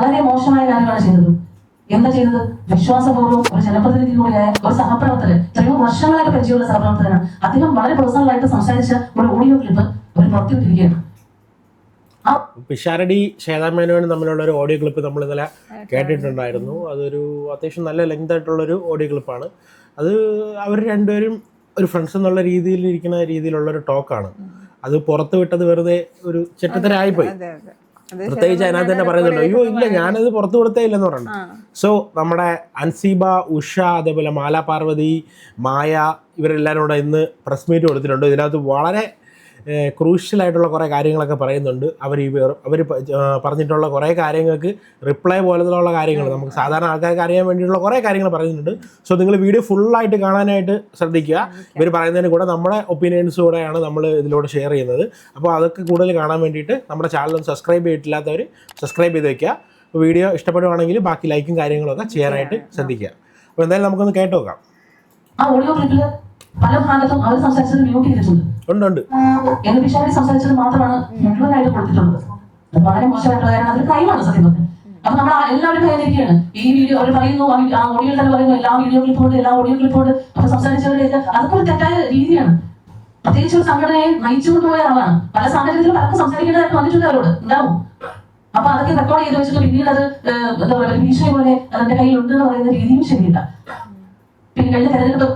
വളരെ മോശമായ കാര്യമാണ് ചെയ്തത്. എന്താ ചെയ്തത്? വിശ്വാസപൂർവ്വം ഒരു ജനപ്രതിനിധി കൂടിയായ ഒരു സഹപ്രവർത്തകൻ, എത്രയോ വർഷങ്ങളായിട്ട് പരിചയമുള്ള സഹപ്രവർത്തകനാണ്. അദ്ദേഹം വളരെ പേഴ്സണലായിട്ട് സംസാരിച്ച ഒരു ഓഡിയോ ക്ലിപ്പ് അവർ പുറത്തുവിട്ടിരിക്കുകയാണ്. പിഷാരടി ശ്വേതാമേനോനും തമ്മിലുള്ള ഒരു ഓഡിയോ ക്ലിപ്പ് നമ്മൾ ഇന്നലെ കേട്ടിട്ടുണ്ടായിരുന്നു. അതൊരു അത്യാവശ്യം നല്ല ലെങ്ത് ആയിട്ടുള്ളൊരു ഓഡിയോ ക്ലിപ്പാണ്. അത് അവർ രണ്ടുപേരും ഒരു ഫ്രണ്ട്സ് എന്നുള്ള രീതിയിൽ ഇരിക്കുന്ന രീതിയിലുള്ളൊരു ടോക്കാണ്. അത് പുറത്ത് വിട്ടത് വെറുതെ ഒരു ചെറ്റത്തരായിപ്പോയി. പ്രത്യേകിച്ച് അതിനകത്ത് തന്നെ പറയുന്നുണ്ട്, അയ്യോ ഇല്ല ഞാനത് പുറത്തു കൊടുത്തേ ഇല്ലെന്ന് പറഞ്ഞു. സോ നമ്മുടെ അൻസീബ, ഉഷ, അതേപോലെ മാല പാർവതി, മായ ഇവരെല്ലാവരും കൂടെ ഇന്ന് പ്രസ് മീറ്റ് കൊടുത്തിട്ടുണ്ട്. ഇതിനകത്ത് വളരെ ക്രൂഷ്യലായിട്ടുള്ള കുറേ കാര്യങ്ങളൊക്കെ പറയുന്നുണ്ട്. അവർ പറഞ്ഞിട്ടുള്ള കുറേ കാര്യങ്ങൾക്ക് റിപ്ലൈ പോലത്തുള്ള കാര്യങ്ങൾ നമുക്ക് സാധാരണ ആൾക്കാർക്ക് അറിയാൻ വേണ്ടിയിട്ടുള്ള കുറേ കാര്യങ്ങൾ പറയുന്നുണ്ട്. സോ നിങ്ങൾ വീഡിയോ ഫുള്ളായിട്ട് കാണാനായിട്ട് ശ്രദ്ധിക്കുക. ഇവർ പറയുന്നതിന് കൂടെ നമ്മുടെ ഒപ്പീനിയൻസ് കൂടെയാണ് നമ്മൾ ഇതിലൂടെ ഷെയർ ചെയ്യുന്നത്. അപ്പോൾ അതൊക്കെ കൂടുതൽ കാണാൻ വേണ്ടിയിട്ട് നമ്മുടെ ചാനൽ സബ്സ്ക്രൈബ് ചെയ്തിട്ടില്ലാത്തവർ സബ്സ്ക്രൈബ് ചെയ്ത് വയ്ക്കുക. അപ്പോൾ വീഡിയോ ഇഷ്ടപ്പെടുവാണെങ്കിൽ ബാക്കി ലൈക്കും കാര്യങ്ങളൊക്കെ ചെയ്യാനായിട്ട് ശ്രദ്ധിക്കുക. അപ്പോൾ എന്തായാലും നമുക്കൊന്ന് കേട്ട് നോക്കാം. ആ ഓഡിയോ ക്ലിപ്പിൽ പല ഭാഗത്തും അവർ സംസാരിച്ചത് മ്യൂട്ട് ചെയ്തിട്ടുണ്ട്. ഉണ്ട് എന്ന് പിഷാരടി സംസാരിച്ചത് മാത്രമാണ് മുഴുവനായിട്ട് കൊടുത്തിട്ടുള്ളത്. അത് വളരെ മോശമായിട്ടുള്ള കാര്യം. അതൊരു ക്രൈമാണ് സത്യം പറഞ്ഞാൽ. അപ്പൊ നമ്മൾ എല്ലാവരും കയ്യിലിരിക്കുകയാണ്. ഈ വീഡിയോ അവർ പറയുന്നു, ആ ഓഡിയോ തന്നെ പറയുന്നു, എല്ലാ വീഡിയോ ക്ലിപ്പോട് എല്ലാ ഓഡിയോ ക്ലിപ്പോട് അപ്പൊ സംസാരിച്ചവരുടെയൊക്കെ അതൊക്കെ ഒരു തെറ്റായ രീതിയാണ്. പ്രത്യേകിച്ച് ഒരു സംഘടനയെ നയിച്ചുകൊണ്ട് പോയ ആളാണ്. പല സാഹചര്യത്തിലും പലർക്കും സംസാരിക്കേണ്ടതായിട്ട് വന്നിട്ടുണ്ട് അവരോട് ഉണ്ടാവും. അപ്പൊ അതൊക്കെ റെക്കോർഡ് ചെയ്ത് വെച്ചിട്ട് പിന്നീട് അത് എന്താ പറയുക ഭീഷണി പോലെ അതിന്റെ കയ്യിലുണ്ട് എന്ന് പറയുന്ന രീതിയും ശരിയില്ല. പിന്നെ കഴിഞ്ഞ തെരഞ്ഞെടുപ്പ്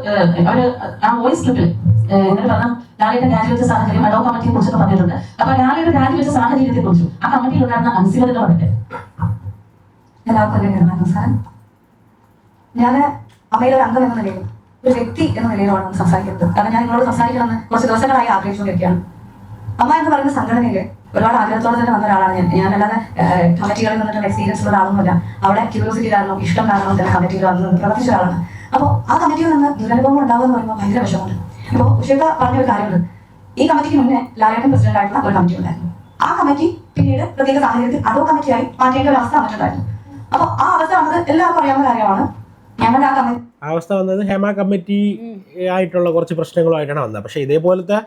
അവര് ആ വോയിസ് ക്ലിപ്പിൽ എന്നിട്ട് പറഞ്ഞ ലാലയുടെ രാജിവെച്ച സാഹചര്യം അഡോ കമ്മിറ്റിയെ കുറിച്ചൊക്കെ പറഞ്ഞിട്ടുണ്ട്. അപ്പൊ ലാലയുടെ രാജിവെച്ച സാഹചര്യത്തെ കുറിച്ചും ആ കമ്മിറ്റിയിൽ ഉണ്ടായിരുന്ന അൻസിബയുടെ പറയട്ടെ. എല്ലാവർക്കും നമസ്കാരം. ഞാൻ അമ്മയുടെ ഒരു അംഗം എന്ന നിലയിൽ, ഒരു വ്യക്തി എന്ന നിലയിലാണ് സംസാരിക്കുന്നത്. കാരണം ഞാൻ നിങ്ങളോട് സംസാരിക്കണമെന്ന് കുറച്ച് ദിവസങ്ങളായി ആഗ്രഹിച്ചുകൊണ്ടിരിക്കുകയാണ്. അമ്മ എന്ന് പറയുന്ന സംഘടനയിൽ ഒരുപാട് ആഗ്രഹത്തോടെ തന്നെ വന്ന ഒരാളാണ് ഞാൻ. ഞാനല്ലാതെ കമ്മിറ്റികളിൽ നിന്നിട്ടുള്ള എക്സ്പീരിയൻസ് ഉള്ള ആളൊന്നുമില്ല. അവിടെ ക്യൂരിയോസിറ്റി കാരണം, ഇഷ്ടം കാരണം തന്നെ കമ്മിറ്റിയിൽ വന്ന് പ്രവർത്തിച്ച ഒരാളാണ്. അപ്പോൾ ആ കമ്മിറ്റിയിൽ നിന്ന് ദുരനുഭവങ്ങൾ ഉണ്ടാകുക എന്ന് പറയുമ്പോൾ ഭയങ്കര വിഷമമുണ്ട്. ഇപ്പോൾ ഉഷേഖ പറഞ്ഞൊരു കാര്യമുണ്ട്. ഈ കമ്മിറ്റിക്ക് മുന്നേ ലാലേട്ടൻ പ്രസിഡന്റ് ആയിട്ടുള്ള ഒരു കമ്മിറ്റി ഉണ്ടായിരുന്നു. ആ കമ്മിറ്റി പിന്നീട് പ്രത്യേക സാഹചര്യത്തിൽ അതോ കമ്മിറ്റിയായി മാറ്റേണ്ട ഒരു അവസ്ഥ വന്നിട്ടുണ്ടായിരുന്നു. അപ്പോൾ ആ അവസ്ഥ വന്നത് എല്ലാവർക്കും അറിയാവുന്ന കാര്യമാണ്. ഞങ്ങളുടെ ആ കമ്മിറ്റി അവസ്ഥ വന്നത് ഹേമ കമ്മിറ്റി ആയിട്ടുള്ള കുറച്ച് പ്രശ്നങ്ങളുമായിട്ടാണ് വന്നത്. പക്ഷേ ഇതേപോലത്തെ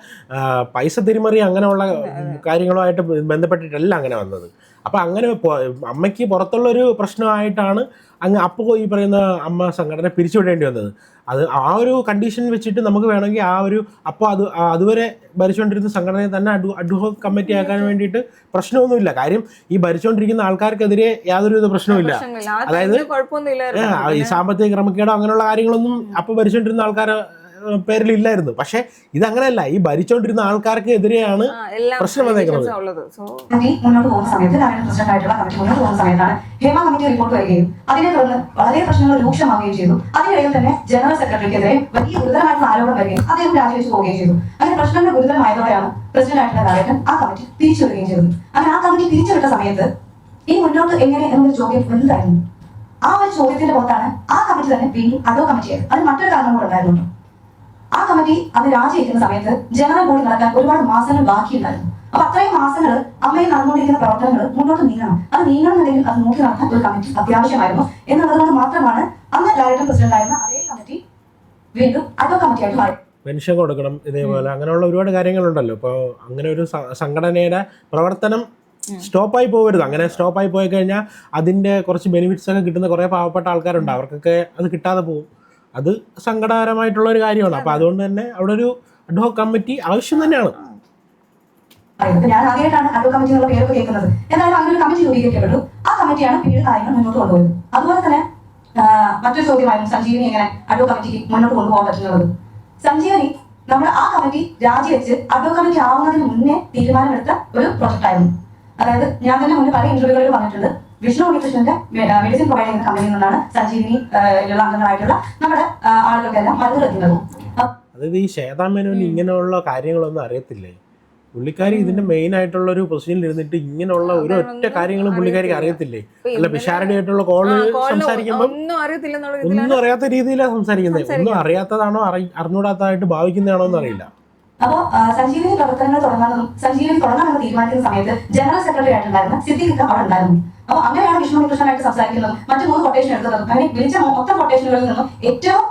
പൈസ തിരിമറി അങ്ങനെയുള്ള കാര്യങ്ങളുമായിട്ട് ബന്ധപ്പെട്ടിട്ടല്ല അങ്ങനെ വന്നത്. അപ്പോൾ അങ്ങനെ അമ്മയ്ക്ക് പുറത്തുള്ളൊരു പ്രശ്നമായിട്ടാണ് അപ്പോൾ ഈ പറയുന്ന അമ്മ സംഘടന പിരിച്ചുവിടേണ്ടി വന്നത്. അത് ആ ഒരു കണ്ടീഷൻ വെച്ചിട്ട് നമുക്ക് വേണമെങ്കിൽ ആ ഒരു അപ്പോൾ അതുവരെ ഭരിച്ചുകൊണ്ടിരുന്ന സംഘടനയെ തന്നെ അഡ്ഹോക് കമ്മിറ്റി ആക്കാൻ വേണ്ടിയിട്ട് പ്രശ്നമൊന്നുമില്ല. കാര്യം ഈ ഭരിച്ചുകൊണ്ടിരിക്കുന്ന ആൾക്കാർക്കെതിരെ യാതൊരു പ്രശ്നവുമില്ല. അതായത് ഈ സാമ്പത്തിക ക്രമക്കേടോ അങ്ങനെയുള്ള കാര്യങ്ങളൊന്നും അപ്പോൾ ഭരിച്ചുകൊണ്ടിരുന്ന ആൾക്കാരെ പേരിലില്ലായിരുന്നു. പക്ഷെ ഇതങ്ങനെയല്ല, ഈ ഭരിച്ചുകൊണ്ടിരുന്ന ആൾക്കാർക്ക് എതിരെയാണ് പ്രശ്നം വന്നേക്കുന്നത്. മുന്നോട്ട് പോകുന്ന സമയത്ത് പ്രസിഡന്റ് ആയിട്ടുള്ള കമ്മിറ്റി മുന്നോട്ട് പോകുന്ന സമയത്താണ് ഹേമ കമ്മിറ്റി റിപ്പോർട്ട് വരികയും അതിനെ തുടർന്ന് വളരെ പ്രശ്നങ്ങൾ രൂക്ഷമാവുകയും ചെയ്തു. അതിനിടയിൽ തന്നെ ജനറൽ സെക്രട്ടറിക്കെതിരെ വലിയ ഗുരുതരമായിട്ടുള്ള ആരോപണം വരികയും അദ്ദേഹം രാജിവെച്ച് പോവുകയും ചെയ്തു. അങ്ങനെ പ്രശ്നങ്ങൾ ഗുരുതരമായതോടെയാണ് പ്രസിഡന്റ് ആയിട്ടുള്ള ലാലേട്ടൻ ആ കമ്മിറ്റി തിരിച്ചുവിടുകയും ചെയ്തത്. അങ്ങനെ ആ കമ്മിറ്റി തിരിച്ചുവിട്ട സമയത്ത് ഈ മുന്നോട്ട് എങ്ങനെ എന്നൊരു ചോദ്യം വലുതായിരുന്നു. ആ ഒരു ചോദ്യത്തിന്റെ പുറത്താണ് ആ കമ്മിറ്റി തന്നെ വീണ്ടും അഡോ കമ്മിറ്റിയായി. അതിന് മറ്റൊരു കാരണം കൂടെ ഉണ്ടായിരുന്നു. ആ കമ്മിറ്റി അത് രാജിവെക്കുന്ന സമയത്ത് ജനറൽ ബോഡി നടക്കാൻ ഒരുപാട് മാസങ്ങൾ ബാക്കിയുണ്ടായിരുന്നു. അപ്പൊ അത്രയും മാസങ്ങൾ അമ്മയിൽ നടന്നുകൊണ്ടിരിക്കുന്ന പ്രവർത്തനങ്ങൾ മുന്നോട്ട് നീങ്ങണം. അത് നീങ്ങണമെന്നുണ്ടെങ്കിൽ അത് നോക്കി നടത്താൻ ഒരു കമ്മിറ്റി അത്യാവശ്യമായിരുന്നു എന്നുള്ളതുകൊണ്ട് മാത്രമാണ് അന്ന് ലാലേട്ടൻ പ്രസിഡന്റ് ആയിരുന്ന അതേ കമ്മിറ്റി വീണ്ടും അഡോ കമ്മിറ്റിയായിട്ട് മാറി. പെൻഷൻ കൊടുക്കണം, ഇതേപോലെ അങ്ങനെയുള്ള ഒരുപാട് കാര്യങ്ങളുണ്ടല്ലോ. ഇപ്പോൾ അങ്ങനെ ഒരു സംഘടനയുടെ പ്രവർത്തനം സ്റ്റോപ്പായി പോകരുത്. അങ്ങനെ സ്റ്റോപ്പായി പോയി കഴിഞ്ഞാൽ അതിൻ്റെ കുറച്ച് ബെനിഫിറ്റ്സ് ഒക്കെ കിട്ടുന്ന കുറേ പാവപ്പെട്ട ആൾക്കാരുണ്ട്. അവർക്കൊക്കെ അത് കിട്ടാതെ പോകും. അത് സങ്കടകരമായിട്ടുള്ള ഒരു കാര്യമാണ്. അപ്പൊ അതുകൊണ്ട് തന്നെ അവിടെ ഒരു അഡ്ഹോക് കമ്മിറ്റി ആവശ്യം തന്നെയാണ്. ഞാൻ ആദ്യമായിട്ടാണ് അഡ്ഹോക് കമ്മിറ്റി എന്നുള്ള പേരൊക്കെ കേൾക്കുന്നത്. എന്തായാലും അങ്ങനെ ഒരു കമ്മിറ്റി രൂപീകരിക്കപ്പെട്ടു. ആ കമ്മിറ്റിയാണ് പിന്നീട് കാര്യങ്ങൾ മുന്നോട്ട് കൊണ്ടുപോയത്. അതുപോലെ തന്നെ മറ്റൊരു ചോദ്യമായിരുന്നു സഞ്ജീവനി എങ്ങനെ അഡ്ഹോക് കമ്മിറ്റിക്ക് മുന്നോട്ട് കൊണ്ടുപോകാൻ പറ്റുന്നത്. സഞ്ജീവനി നമ്മൾ ആ കമ്മിറ്റി രാജിവെച്ച് അഡ്ഹോക് കമ്മിറ്റി ആവുന്നതിന് മുന്നേ തീരുമാനമെടുത്ത ഒരു പ്രൊജക്ട് ആയിരുന്നു. അതായത് ഞാൻ തന്നെ മുന്നേ പല ഇന്റർവ്യൂകളിൽ പറഞ്ഞിട്ടുണ്ട്, വിഷ്ണു ന്യൂട്രീഷന്റെ മെഡിസിൻ പ്രൊവൈഡ് ചെയ്യുന്ന കമ്പനിയിൽ നിന്നാണ് സഞ്ജീവനി അംഗങ്ങളായിട്ടുള്ള നമ്മുടെ ആളുകൾക്കെല്ലാം മരുന്ന് എത്തുന്നത്. അതായത് ഈ ശ്വേതാമേനോന് ഇങ്ങനെയുള്ള കാര്യങ്ങളൊന്നും അറിയത്തില്ലേ? പുള്ളിക്കാരി ഇതിന്റെ മെയിൻ ആയിട്ടുള്ള ഒരു പൊസിഷനിൽ ഇരുന്നിട്ട് ഇങ്ങനെയുള്ള ഒരു ഒറ്റ കാര്യങ്ങളും പുള്ളിക്കാരിക്ക് അറിയത്തില്ലേ? അല്ല പിഷാരടി ആയിട്ടുള്ള കോള് സംസാരിക്കുമ്പോൾ ഒന്നും അറിയാത്ത രീതിയിലാണ് സംസാരിക്കുന്നത്. ഒന്നും അറിയാത്തതാണോ അറിഞ്ഞൂടാത്തതായിട്ട് ഭാവിക്കുന്നതാണോ എന്ന് അറിയില്ല. അപ്പോൾ സഞ്ജീവനി പ്രവർത്തനങ്ങൾ സഞ്ജീവനി തുടങ്ങാമെന്ന് തീരുമാനിക്കുന്ന സമയത്ത് ജനറൽ സെക്രട്ടറി ആയിട്ടുണ്ടായിരുന്ന സിദ്ദിഖ് അവിടെ ഉണ്ടായിരുന്നു. അപ്പോൾ അങ്ങനെയാണ് വിഷ്ണു കൃഷ്ണനായിട്ട് സംസാരിക്കുന്നതും മറ്റു 3 കൊട്ടേഷൻ എടുത്തതും. അങ്ങനെ വിളിച്ച മൊത്തം കൊട്ടേഷനുകളിൽ നിന്നും ഏറ്റവും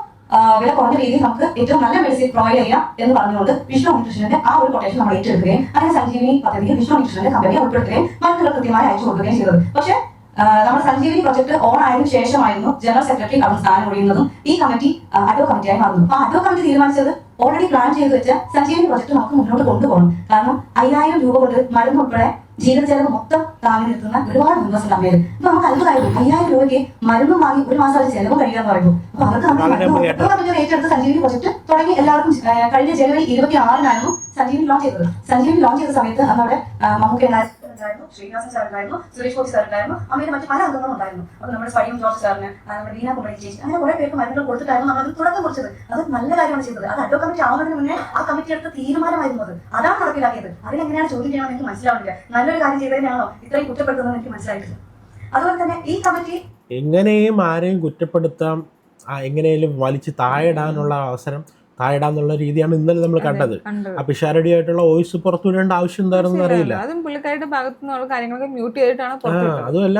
വില കുറഞ്ഞ രീതിയിൽ നമുക്ക് ഏറ്റവും നല്ല മെഡിസിൻ പ്രൊവൈഡ് ചെയ്യാം എന്ന് പറഞ്ഞുകൊണ്ട് വിഷ്ണു കൃഷ്ണന്റെ ആ ഒരു കൊട്ടേഷൻ നമ്മൾ ഏറ്റെടുക്കുകയും അങ്ങനെ സഞ്ജീവനി പദ്ധതിയിൽ വിഷ്ണു കൃഷ്ണന്റെ കമ്പനിയെ ഉൾപ്പെടുത്തുകയും മരുന്നുകൾ കൃത്യമായി അയച്ചു കൊടുക്കുകയും ചെയ്തത്. പക്ഷേ നമ്മുടെ സഞ്ജീവനി പ്രൊജക്ട് ഓൺ ആയതിനു ശേഷമായിരുന്നു ജനറൽ സെക്രട്ടറി അവിടെ സ്ഥാനം ഒഴിയുന്നതും ഈ കമ്മിറ്റി അഡോ കമ്മിറ്റിയായി മാറുന്നു. അപ്പൊ അഡോ കമ്മിറ്റി തീരുമാനിച്ചത് ഓൾറെഡി പ്ലാൻ ചെയ്ത് വെച്ച സഞ്ജീവനി പ്രൊജക്ട് നമുക്ക് മുന്നോട്ട് കൊണ്ടുപോകണം. കാരണം 5000 രൂപ കൊണ്ട് മരുന്ന് ഉൾപ്പെടെ ജീവിത ചെലവ് മൊത്തം താങ്ങി നിർത്തുന്ന ഒരുപാട് മെമ്പേഴ്സ് ഉണ്ട് അമ്മയിൽ. അപ്പൊ നമുക്ക് അത്ഭുതമായിരുന്നു 5000 രൂപയ്ക്ക് മരുന്നും വാങ്ങി ഒരു മാസം അവർ ചെലവ് കഴിയാന്ന് പറയുമ്പോൾ അപ്പൊ അവർക്ക് നമ്മൾ ഏറ്റെടുത്ത് സഞ്ജീവനി പ്രൊജക്ട് തുടങ്ങി എല്ലാവർക്കും കഴിഞ്ഞ ജനുവരി 26-നായിരുന്നു സഞ്ജീവനി ലോഞ്ച് ചെയ്തത്. സഞ്ജീവനി ലോഞ്ച് ചെയ്ത സമയത്ത് അന്ന് അവിടെ മമ്മൂക്ക ഉണ്ടായിരുന്നു, ശ്രീനിവാസൻ സാർ ഉണ്ടായിരുന്നു, സുരേഷ് ഗോപി സാർ ഉണ്ടായിരുന്നു, അമ്മയുടെ മറ്റു പല അംഗങ്ങളും ഉണ്ടായിരുന്നു. അത് നമ്മുടെ സ്വയം ജോർജ് സാറിന്, നമ്മുടെ ലീന കുമരി ചേച്ചി, അങ്ങനെ കുറെ പേർക്ക് മരുന്നുകൾ കൊടുത്തിട്ടായിരുന്നു നമ്മളത് തുടക്കം കുറിച്ചത്. അത് നല്ല കാര്യമാണ് ചെയ്തത്. അത് അഡോ കമ്മിറ്റി ആവുന്നതിന് മുന്നേ ആ കമ്മിറ്റി എടുത്ത തീരുമാനമായിരുന്നു. അതാണ് നടപ്പിലാക്കിയത്. അതിനെങ്ങനെയാണ് ചോദ്യം ചെയ്യണമെന്ന് എനിക്ക് മനസ്സിലാവില്ല. നല്ലൊരു കാര്യം ചെയ്തതിനാണോ ഇത്രയും കുറ്റപ്പെടുത്തുന്നത് എനിക്ക് മനസ്സിലായിട്ടില്ല. അതുപോലെ തന്നെ ഈ കമ്മിറ്റി എങ്ങനെയും ആരെയും കുറ്റപ്പെടുത്താം, എങ്ങനെയും വലിച്ച് താഴെടാനുള്ള അവസരം താഴെടാന്നുള്ള രീതിയാണ് ഇന്നലെ നമ്മൾ കണ്ടത്. ആ പിഷാരടി ആയിട്ടുള്ള വോയിസ് പുറത്തു വിടേണ്ട ആവശ്യം എന്താണെന്ന് അറിയില്ല. അതുമല്ല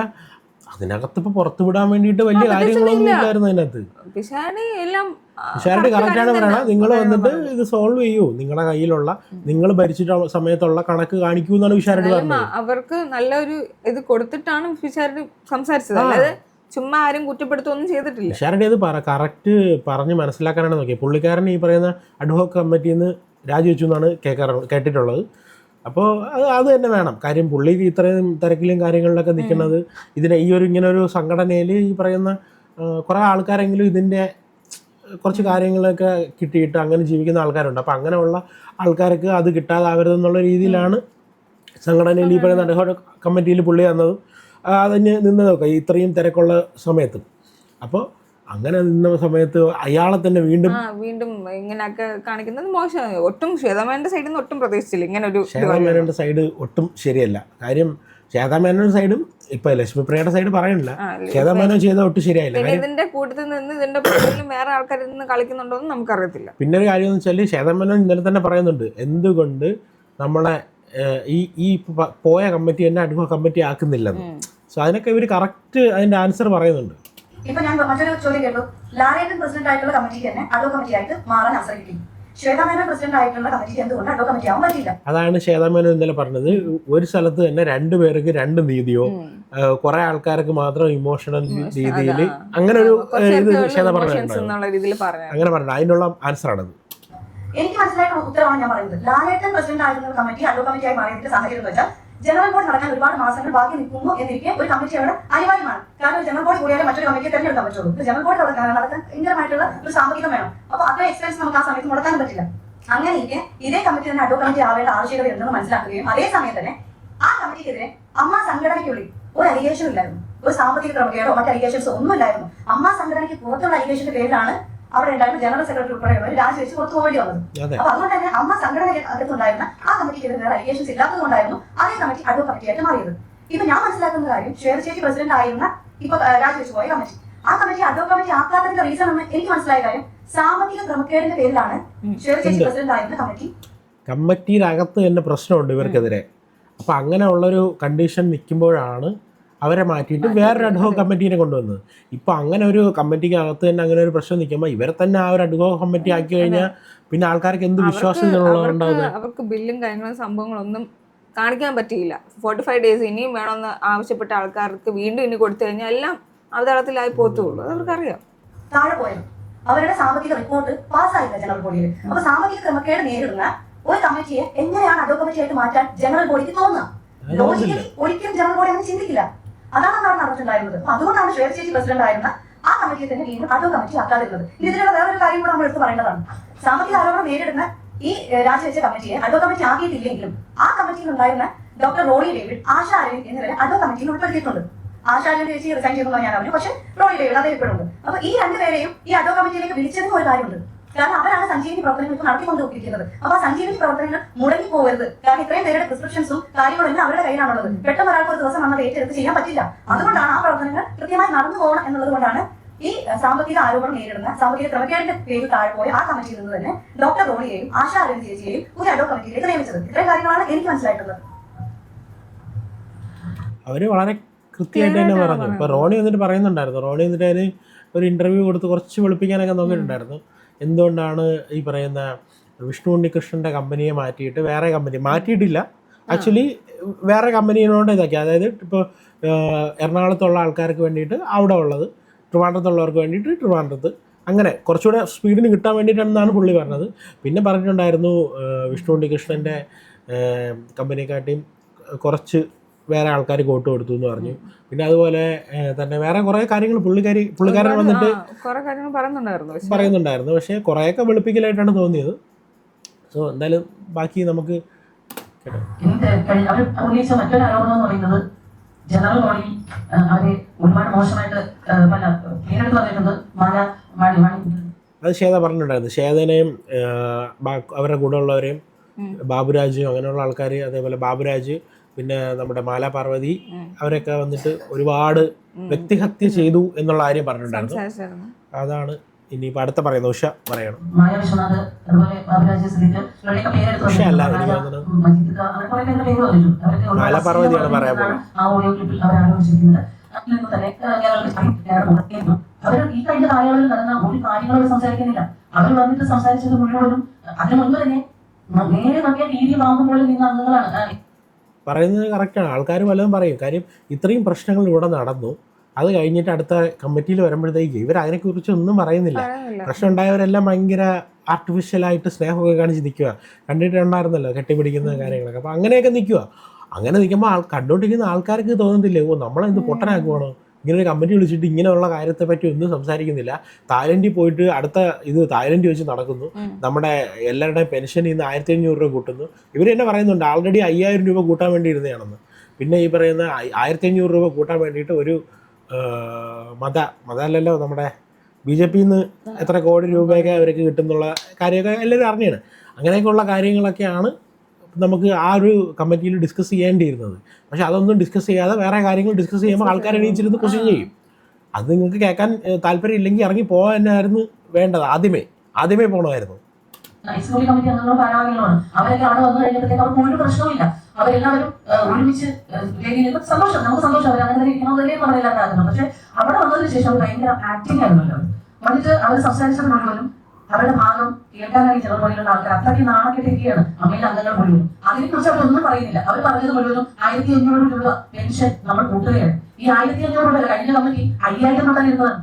അതിനകത്ത് ഇപ്പൊ പുറത്തു വിടാൻ വേണ്ടിയിട്ട് വലിയ കാര്യങ്ങളൊന്നും ഇല്ലായിരുന്നു അതിനകത്ത്. പിഷാരടി കറക്റ്റാണ് പറയണത്, നിങ്ങൾ വന്നിട്ട് ഇത് സോൾവ് ചെയ്യൂ, നിങ്ങളുടെ കയ്യിലുള്ള നിങ്ങൾ ഭരിച്ചിട്ട് സമയത്തുള്ള കണക്ക് കാണിക്കൂ എന്നാണ് പിഷാരടി പറഞ്ഞത്. അവർക്ക് നല്ലൊരു ഇത് കൊടുത്തിട്ടാണ് പിഷാരടി സംസാരിച്ചത്, അല്ലാതെ ചുമ്മാ ആരും കുറ്റപ്പെടുത്തുകയൊന്നും ചെയ്തിട്ടില്ല. പിഷാരടി അത് കറക്റ്റ് പറഞ്ഞ് മനസ്സിലാക്കാനാണ് നോക്കിയത്. പുള്ളിക്കാരൻ ഈ പറയുന്ന അഡ്ഹോക് കമ്മിറ്റിയിൽ നിന്ന് രാജിവെച്ചു എന്നാണ് കേട്ടിട്ടുള്ളത്. അപ്പോൾ അത് തന്നെ വേണം. കാര്യം പുള്ളി ഇത്രയും തിരക്കിലും കാര്യങ്ങളിലൊക്കെ നിൽക്കുന്നത് ഇങ്ങനെ ഒരു സംഘടനയിൽ ഈ പറയുന്ന കുറേ ആൾക്കാരെങ്കിലും ഇതിൻ്റെ കുറച്ച് കാര്യങ്ങളൊക്കെ കിട്ടിയിട്ട് അങ്ങനെ ജീവിക്കുന്ന ആൾക്കാരുണ്ട്. അപ്പോൾ അങ്ങനെയുള്ള ആൾക്കാർക്ക് അത് കിട്ടാതാവരുതെന്നുള്ള രീതിയിലാണ് സംഘടനയിൽ ഈ പറയുന്ന അഡ്ഹോക് കമ്മിറ്റിയിൽ പുള്ളി വന്നതും അതിന് നിന്നതൊക്കെ ഇത്രയും തിരക്കുള്ള സമയത്തും. അപ്പോൾ അങ്ങനെ നിന്ന സമയത്ത് അയാളെ തന്നെ വീണ്ടും ഇങ്ങനെയൊക്കെ കാണിക്കുന്നത് മോശമാണ്. ഒട്ടും ശ്വേതാമേനോന്റെ സൈഡിൽ നിന്ന് ഒട്ടും പ്രതീക്ഷിച്ചില്ല ഇങ്ങനെ ഒരു. ശ്വേതാമേനോന്റെ സൈഡ് ഒട്ടും ശരിയല്ല. കാര്യം ശ്വേതാമേനോന്റെ സൈഡും ഇപ്പൊ ലക്ഷ്മിപ്രിയയുടെ സൈഡ് പറയണില്ല, ശ്വേതാമേനോൻ ചെയ്ത ഒട്ടും ശരിയായില്ല. ഇതിന്റെ കൂട്ടത്തിൽ നിന്ന് ഇതിന്റെ പുറകിലും വേറെ ആൾക്കാർ നിന്ന് കളിക്കുന്നുണ്ടോ എന്ന് നമുക്കറിയത്തില്ല. പിന്നെ ഒരു കാര്യം എന്ന് വെച്ചാൽ ശ്വേതാമേനോൻ ഇന്നലെ തന്നെ പറയുന്നുണ്ട് എന്തുകൊണ്ട് നമ്മളെ ഈ പോയ കമ്മിറ്റി തന്നെ അഡ്ഹോക് കമ്മിറ്റി ആക്കുന്നില്ലെന്ന്. സോ അതിനൊക്കെ ഇവർ കറക്റ്റ് അതിന്റെ ആൻസർ പറയുന്നുണ്ട്. ഇപ്പൊ ഞാൻ മറ്റൊരു ചോദ്യം കേട്ടു, ലാലേട്ടൻ പ്രസിഡന്റ് ആയിട്ടുള്ള കമ്മിറ്റിക്ക് തന്നെ അഡോ കമ്മിറ്റി ആയിട്ട് മാറാൻ അവസരം കിട്ടി. ശ്വേതാമേനോൻ പ്രസിഡന്റ് ആയിട്ടുള്ള കമ്മിറ്റിക്ക് എന്തുകൊണ്ട് അഡോ കമ്മിറ്റി ആവാൻ പറ്റില്ല? അതാണ് ശ്വേതാമേനോൻ ഇന്നലെ പറഞ്ഞത്. ഒരു സ്ഥലത്ത് തന്നെ 2 പേർക്ക് 2 നീതിയോ, കുറെ ആൾക്കാർക്ക് മാത്രം ഇമോഷണൽ രീതിയിൽ അങ്ങനെ ഒരു ശ്വേത പറഞ്ഞിട്ടുണ്ട്. അങ്ങനെ പറഞ്ഞു അതിനുള്ള ആൻസർ ആണത്. എനിക്ക് മനസ്സിലായിട്ടുള്ള ഉത്തരവാണ് ഞാൻ പറയുന്നത്. ലാലേട്ടൻ പ്രസിഡന്റ് ആയിരുന്ന കമ്മിറ്റി അഡോ കമ്മിറ്റി ആയി മാറിയതിന്റെ സാഹചര്യം എന്ന് വെച്ചാൽ ജനറൽ ബോഡി നടക്കാൻ ഒരുപാട് മാസങ്ങൾ ബാക്കി നിൽക്കുന്നു എന്നിരിക്കെ ഒരു കമ്മിറ്റി അവിടെ അനിവാര്യമാണ്. കാരണം ജനറൽ ബോഡി കൂടിയാലേ മറ്റൊരു കമ്മിറ്റിയെ തെരഞ്ഞെടുക്കാൻ പറ്റുള്ളൂ. ജനറൽ ബോഡി നടക്കാൻ ഭയങ്കരമായിട്ടുള്ള ഒരു സാമ്പത്തികം വേണം. അപ്പൊ അത്ര എക്സ്പെൻസ് നമുക്ക് ആ സമയത്ത് മുടക്കാനും പറ്റില്ല. അങ്ങനെ ഇരിക്കെ ഇതേ കമ്മിറ്റി തന്നെ അഡോ കമ്മിറ്റി ആവേണ്ട ആവശ്യകത ഉണ്ടെന്ന് മനസ്സിലാക്കുകയും അതേസമയം തന്നെ ആ കമ്മിറ്റിക്കെതിരെ അമ്മ സംഘടനയ്ക്കുള്ളിൽ ഒരു അലിഗേഷൻ ഇല്ലായിരുന്നു, ഒരു സാമ്പത്തിക ക്രമക്കേടോ മറ്റ് അലിഗേഷൻസോ ഒന്നും ഇല്ലായിരുന്നു. അമ്മ സംഘടനയ്ക്ക് പുറത്തുള്ള അലിഗേഷന്റെ പേരിലാണ് അവിടെ ഉണ്ടായിരുന്ന ജനറൽ സെക്രട്ടറി ഉൾപ്പെടെയുള്ളവർ രാജിവെച്ച് പുറത്തു പോകേണ്ടി വന്നത്. അപ്പൊ അതുകൊണ്ട് തന്നെ അമ്മ സംഘടന അകത്തുണ്ടായിരുന്ന ആ കമ്മിറ്റിക്കെതിരെ വേറെ അലിഗേഷൻസ് ഇല്ലാത്തത് കൊണ്ടായിരുന്നു അതേ കമ്മിറ്റി അഡോ കമ്മിറ്റിയായിട്ട് മാറിയത്. ഇപ്പൊ ഞാൻ മനസ്സിലാക്കുന്ന കാര്യം, ശ്വേത ചേച്ചി പ്രസിഡന്റ് ആയിരുന്ന ഇപ്പൊ രാജിവെച്ച് പോയ കമ്മിറ്റി, ആ കമ്മിറ്റി അഡോ കമ്മിറ്റി ആക്കാത്തതിന്റെ റീസൺ എന്ന് എനിക്ക് മനസ്സിലായ കാര്യം സാമ്പത്തിക ക്രമക്കേടിന്റെ പേരിലാണ് ശ്വേത ചേച്ചി പ്രസിഡന്റ് ആയിരുന്ന കമ്മിറ്റിയിലകത്ത് തന്നെ പ്രശ്നമുണ്ട് ഇവർക്കെതിരെ. അപ്പൊ അങ്ങനെയുള്ളൊരു കണ്ടീഷൻ നിൽക്കുമ്പോഴാണ് അവരെ മാറ്റിയിട്ട് വേറൊരു അഡ്ഹോക് കമ്മിറ്റീനെ കൊണ്ടുവന്നത്. ഇപ്പൊ അങ്ങനെ ഒരു കമ്മിറ്റിക്ക് അകത്ത് തന്നെ അങ്ങനെ ഒരു പ്രശ്നം നിൽക്കുമ്പോൾ ഇവരെ തന്നെ ആ ഒരു അഡ്ഹോക് കമ്മിറ്റി ആക്കി കഴിഞ്ഞാൽ പിന്നെ ആൾക്കാർക്ക് എന്ത് വിശ്വാസം അവർക്ക് ബില്ലും കാര്യങ്ങളും സംഭവങ്ങളൊന്നും കാണിക്കാൻ പറ്റിയില്ല. 45 days ഇനിയും വേണമെന്ന് ആവശ്യപ്പെട്ട ആൾക്കാർക്ക് വീണ്ടും ഇനി കൊടുത്തു കഴിഞ്ഞാൽ എല്ലാം അവതളത്തിലായി പോത്തുള്ളൂ. അവർക്കറിയാം. താഴെ പോയത് അവരുടെ സാമ്പത്തിക റിപ്പോർട്ട് പാസ്സായില്ല ജനറൽ ബോഡിയിൽ. അപ്പൊ സാമ്പത്തിക ക്രമക്കേട് നേരിടുന്ന ഒരു കമ്മിറ്റിയെ എങ്ങനെയാണ് അഡോ കമ്മിറ്റി ആയിട്ട് മാറ്റാൻ ജനറൽ ബോഡിക്ക് തോന്നുക? ലോജിക്കലി ഒരിക്കലും ജനറൽ ബോഡി അങ്ങനെ ചിന്തിക്കില്ല. അതാണ് അവിടെ നടന്നിട്ടുണ്ടായിരുന്നത്. അതുകൊണ്ടാണ് ശ്വേത ചേച്ചി പ്രസിഡന്റ് ആയിരുന്ന ആ കമ്മിറ്റിയെ തന്നെ വീണ്ടും അഡോ കമ്മിറ്റി ആക്കാതിരുന്നത്. ഇതിലുള്ള വേറൊരു കാര്യം കൂടെ നമ്മൾ എടുത്ത് പറയേണ്ടതാണ്. സാമ്പത്തിക ആരോപണം നേരിടുന്ന ഈ രാജിവെച്ച കമ്മിറ്റിയെ അഡോ കമ്മിറ്റി ആക്കിയിട്ടില്ലെങ്കിലും ആ കമ്മിറ്റിയിൽ ഉണ്ടായിരുന്ന ഡോക്ടർ റോണി ഡേവിഡ്, ആശ അരവിന്ദ് എന്നിവരെ അഡോ കമ്മിറ്റിയിൽ ഉൾപ്പെടുത്തിയിട്ടുണ്ട്. ആശ അരവിന്ദ് ചേച്ചി റിസൈൻ ചെയ്തെന്ന് ഞാൻ പറഞ്ഞു, പക്ഷേ റോണി ഡേവിഡ് അതേ ഇപ്പോഴുണ്ട്. അപ്പൊ ഈ 2 പേരെയും ഈ അഡോ കമ്മിറ്റിയിലേക്ക് വിളിച്ചതിന് ഒരു കാര്യമുണ്ട്. കാരണം അവരാണ് സഞ്ജീവനി പ്രവർത്തനങ്ങൾ നടത്തിക്കൊണ്ടിരിക്കുന്നത്. അപ്പൊ ആ സഞ്ജീവനി പ്രവർത്തനങ്ങൾ മുടങ്ങി പോകരുത്. കാരണം ഇത്രയും പേരുടെ പ്രിസ്ക്രിപ്ഷൻസും കാര്യങ്ങളും എല്ലാം അവരുടെ കയ്യിലാണുള്ളത്. പെട്ടെന്ന് ഒരാൾക്ക് ഒരു ദിവസം വന്നത് ഏറ്റെടുത്ത് ചെയ്യാൻ പറ്റില്ല. അതുകൊണ്ടാണ് ആ പ്രവർത്തനങ്ങൾ കൃത്യമായി നടന്നു പോകണം എന്നുള്ളത് കൊണ്ടാണ് ഈ സാമ്പത്തിക ആരോപണം നേരിടുന്ന സാമ്പത്തിക ക്രമക്കേടിന്റെ പേരിൽ താഴെ പോയ ആ കമ്മിറ്റിയിൽ നിന്ന് തന്നെ ഡോക്ടർ റോണിയെയും ആശ അരവിന്ദ് ചേച്ചിയെയും ഒരു അഡോ കമ്മിറ്റിയിലേക്ക് നിയമിച്ചത്. ഇത്രയും കാര്യങ്ങളാണ് എനിക്ക് മനസ്സിലായിട്ടുള്ളത്. അവര് വളരെ കൃത്യമായിട്ട് തന്നെ പറഞ്ഞു. ഇപ്പൊ റോണി വന്നിട്ട് പറയുന്നുണ്ടായിരുന്നു, റോണി വന്നിട്ട് അതിന് ഒരു ഇന്റർവ്യൂ കൊടുത്ത് കുറച്ച് വെളുപ്പിക്കാനൊക്കെ നോക്കിയിട്ടുണ്ടായിരുന്നു. എന്തുകൊണ്ടാണ് ഈ പറയുന്ന വിഷ്ണു ഉണ്ണികൃഷ്ണന്റെ കമ്പനിയെ മാറ്റിയിട്ട് വേറെ കമ്പനി മാറ്റിയിട്ടില്ല, ആക്ച്വലി വേറെ കമ്പനീനോട് ഇതൊക്കെ, അതായത് ഇപ്പോൾ എറണാകുളത്തുള്ള ആൾക്കാർക്ക് വേണ്ടിയിട്ട് അവിടെ ഉള്ളത്, ട്രിവാൻഡ്രത്തുള്ളവർക്ക് വേണ്ടിയിട്ട് ട്രിവാൻഡ്രത്ത്, അങ്ങനെ കുറച്ചുകൂടെ സ്പീഡിന് കിട്ടാൻ വേണ്ടിയിട്ടാണെന്നാണ് പുള്ളി പറഞ്ഞത്. പിന്നെ പറഞ്ഞിട്ടുണ്ടായിരുന്നു വിഷ്ണു ഉണ്ണികൃഷ്ണൻ്റെ കമ്പനിയെക്കാട്ടിയും കുറച്ച് വേറെ ആൾക്കാർ കോട്ട് കൊടുത്തു എന്ന് പറഞ്ഞു. പിന്നെ അതുപോലെ തന്നെ വേറെ കുറേ കാര്യങ്ങൾ പുള്ളിക്കാരൻ വന്നിട്ട് കുറെ കാര്യങ്ങൾ പറയുന്നുണ്ടായിരുന്നു. പക്ഷേ കുറേയൊക്കെ വെളുപ്പിക്കലായിട്ടാണ് തോന്നിയത്. സോ എന്തായാലും ബാക്കി നമുക്ക് അവർ ഉന്നയിച്ച മറ്റൊരു ആരോപണം എന്ന് പറയുന്നത് ജനറൽ ബോഡി അവരെ ഒരുപാട് മോശമായിട്ട് പല പേരെടുത്ത് പറഞ്ഞിട്ടുണ്ട്. അത് ശ്വേത പറഞ്ഞിട്ടുണ്ടായിരുന്നു. ശ്വേതനെയും അവരുടെ കൂടെ ഉള്ളവരെയും ബാബുരാജും അങ്ങനെയുള്ള ആൾക്കാർ, അതേപോലെ ബാബുരാജ്, പിന്നെ നമ്മുടെ മാല പാർവതി, അവരൊക്കെ വന്നിട്ട് ഒരുപാട് വ്യക്തിഹത്യ ചെയ്തു എന്നുള്ള കാര്യം പറഞ്ഞിട്ടുണ്ടായിരുന്നു. അതാണ് ഇനിയിപ്പോൾ അടുത്ത പറയുന്നത്. ഉഷ പറയണം. ഉഷ അല്ല, മാല പാർവതിയാണ് പറയാൻ പോകുന്നത്. അവർ ഈ കഴിഞ്ഞ കാലയളവിൽ നടന്ന ഒരു കാര്യങ്ങളോട് സംസാരിക്കുന്നില്ല. അവർ വന്നിട്ട് സംസാരിച്ചത് മുഴുവനും അതിനു മുൻപ് തന്നെ നേരെ നോക്കിയാൽ ടി വി വാങ്ങുമ്പോൾ നിന്ന അംഗങ്ങളാണ് പറയുന്നത്. കറക്റ്റാണ്. ആൾക്കാർ പലതും പറയും. കാര്യം ഇത്രയും പ്രശ്നങ്ങൾ ഇവിടെ നടന്നു, അത് കഴിഞ്ഞിട്ട് അടുത്ത കമ്മിറ്റിയിൽ വരുമ്പോഴത്തേക്ക് ഇവർ അതിനെക്കുറിച്ച് ഒന്നും പറയുന്നില്ല. പ്രശ്നം ഉണ്ടായവരെല്ലാം ഭയങ്കര ആർട്ടിഫിഷ്യലായിട്ട് സ്നേഹമൊക്കെ കാണിച്ച് നിൽക്കുക. കണ്ടിട്ടുണ്ടായിരുന്നല്ലോ കെട്ടിപ്പിടിക്കുന്ന കാര്യങ്ങളൊക്കെ. അപ്പോൾ അങ്ങനെയൊക്കെ നിൽക്കുക. അങ്ങനെ നിൽക്കുമ്പോൾ കണ്ടുകൊണ്ടിരിക്കുന്ന ആൾക്കാർക്ക് തോന്നുന്നില്ലേ, ഓ നമ്മളെന്ത് പൊട്ടനാക്കുവാണോ, ഇങ്ങനെ ഒരു കമ്മിറ്റി വിളിച്ചിട്ട് ഇങ്ങനെയുള്ള കാര്യത്തെപ്പറ്റി ഒന്നും സംസാരിക്കുന്നില്ല. തായ്ലൻഡിൽ പോയിട്ട് അടുത്ത തായ്ലൻഡ് വെച്ച് നടക്കുന്നു. നമ്മുടെ എല്ലാവരുടെയും പെൻഷൻ ഇന്ന് 1500 രൂപ കൂട്ടുന്നു. ഇവർ തന്നെ പറയുന്നുണ്ട് ആൾറെഡി 5000 രൂപ കൂട്ടാൻ വേണ്ടി ഇരുന്നതാണെന്ന്. പിന്നെ ഈ പറയുന്ന 1500 രൂപ കൂട്ടാൻ വേണ്ടിയിട്ട് ഒരു മതമല്ലല്ലോ, നമ്മുടെ BJP എത്ര കോടി രൂപയൊക്കെ അവർക്ക് കിട്ടുന്നുള്ള കാര്യമൊക്കെ എല്ലാവരും അറിഞ്ഞാണ്. അങ്ങനെയൊക്കെയുള്ള കാര്യങ്ങളൊക്കെയാണ് നമുക്ക് ആ ഒരു കമ്മിറ്റിയിൽ ഡിസ്കസ് ചെയ്യേണ്ടിയിരുന്നത്. പക്ഷെ അതൊന്നും ഡിസ്കസ് ചെയ്യാതെ വേറെ കാര്യങ്ങൾ ഡിസ്കസ് ചെയ്യുമ്പോൾ ആൾക്കാർ എണീച്ചിരുന്ന് ക്വസ്റ്റ്യൻ ചെയ്യും. അത് നിങ്ങൾക്ക് കേൾക്കാൻ താല്പര്യം ഇല്ലെങ്കിൽ ഇറങ്ങി പോകാൻ തന്നെയായിരുന്നു വേണ്ടത്. ആദ്യമേ പോകണമായിരുന്നു. കമ്മിറ്റി അംഗങ്ങളും ഭാരവാഹികളുമാണ്. അവരൊക്കെ അവിടെ വന്നു കഴിഞ്ഞപ്പോഴത്തേക്ക് അവർക്ക് ഒരു പ്രശ്നവുമില്ല. അവരെല്ലാവരും ഒരുമിച്ച് സന്തോഷം, നമുക്ക് സന്തോഷം, അവർ അങ്ങനെ ഇരിക്കണമെന്നല്ലേ നമ്മളെല്ലാം ആഗ്രഹം. പക്ഷെ അവിടെ വന്നതിന് ശേഷം ഭയങ്കര ആക്ടിങ് ആയിരുന്നല്ലോ. വന്നിട്ട് അവർ സംസാരിച്ചത് മുഴുവനും അവരുടെ ഭാഗം കേൾക്കാനായി ജനറൽ ബോഡിയിലുള്ള ആൾക്കാർ അത്രയ്ക്ക് നാണക്കെട്ടിരിക്കുകയാണ്. അമ്മയിലെ അംഗങ്ങൾ മുഴുവൻ അതിനെക്കുറിച്ച് അവരൊന്നും പറയുന്നില്ല. അവർ പറഞ്ഞത് മുഴുവനും 1500 രൂപ പെൻഷൻ നമ്മൾ കൂട്ടുകയാണ്. ഈ 1500 രൂപ കഴിഞ്ഞ കമ്മിറ്റി 5000 കൊണ്ടാണ് ഇരുന്നതാണ്.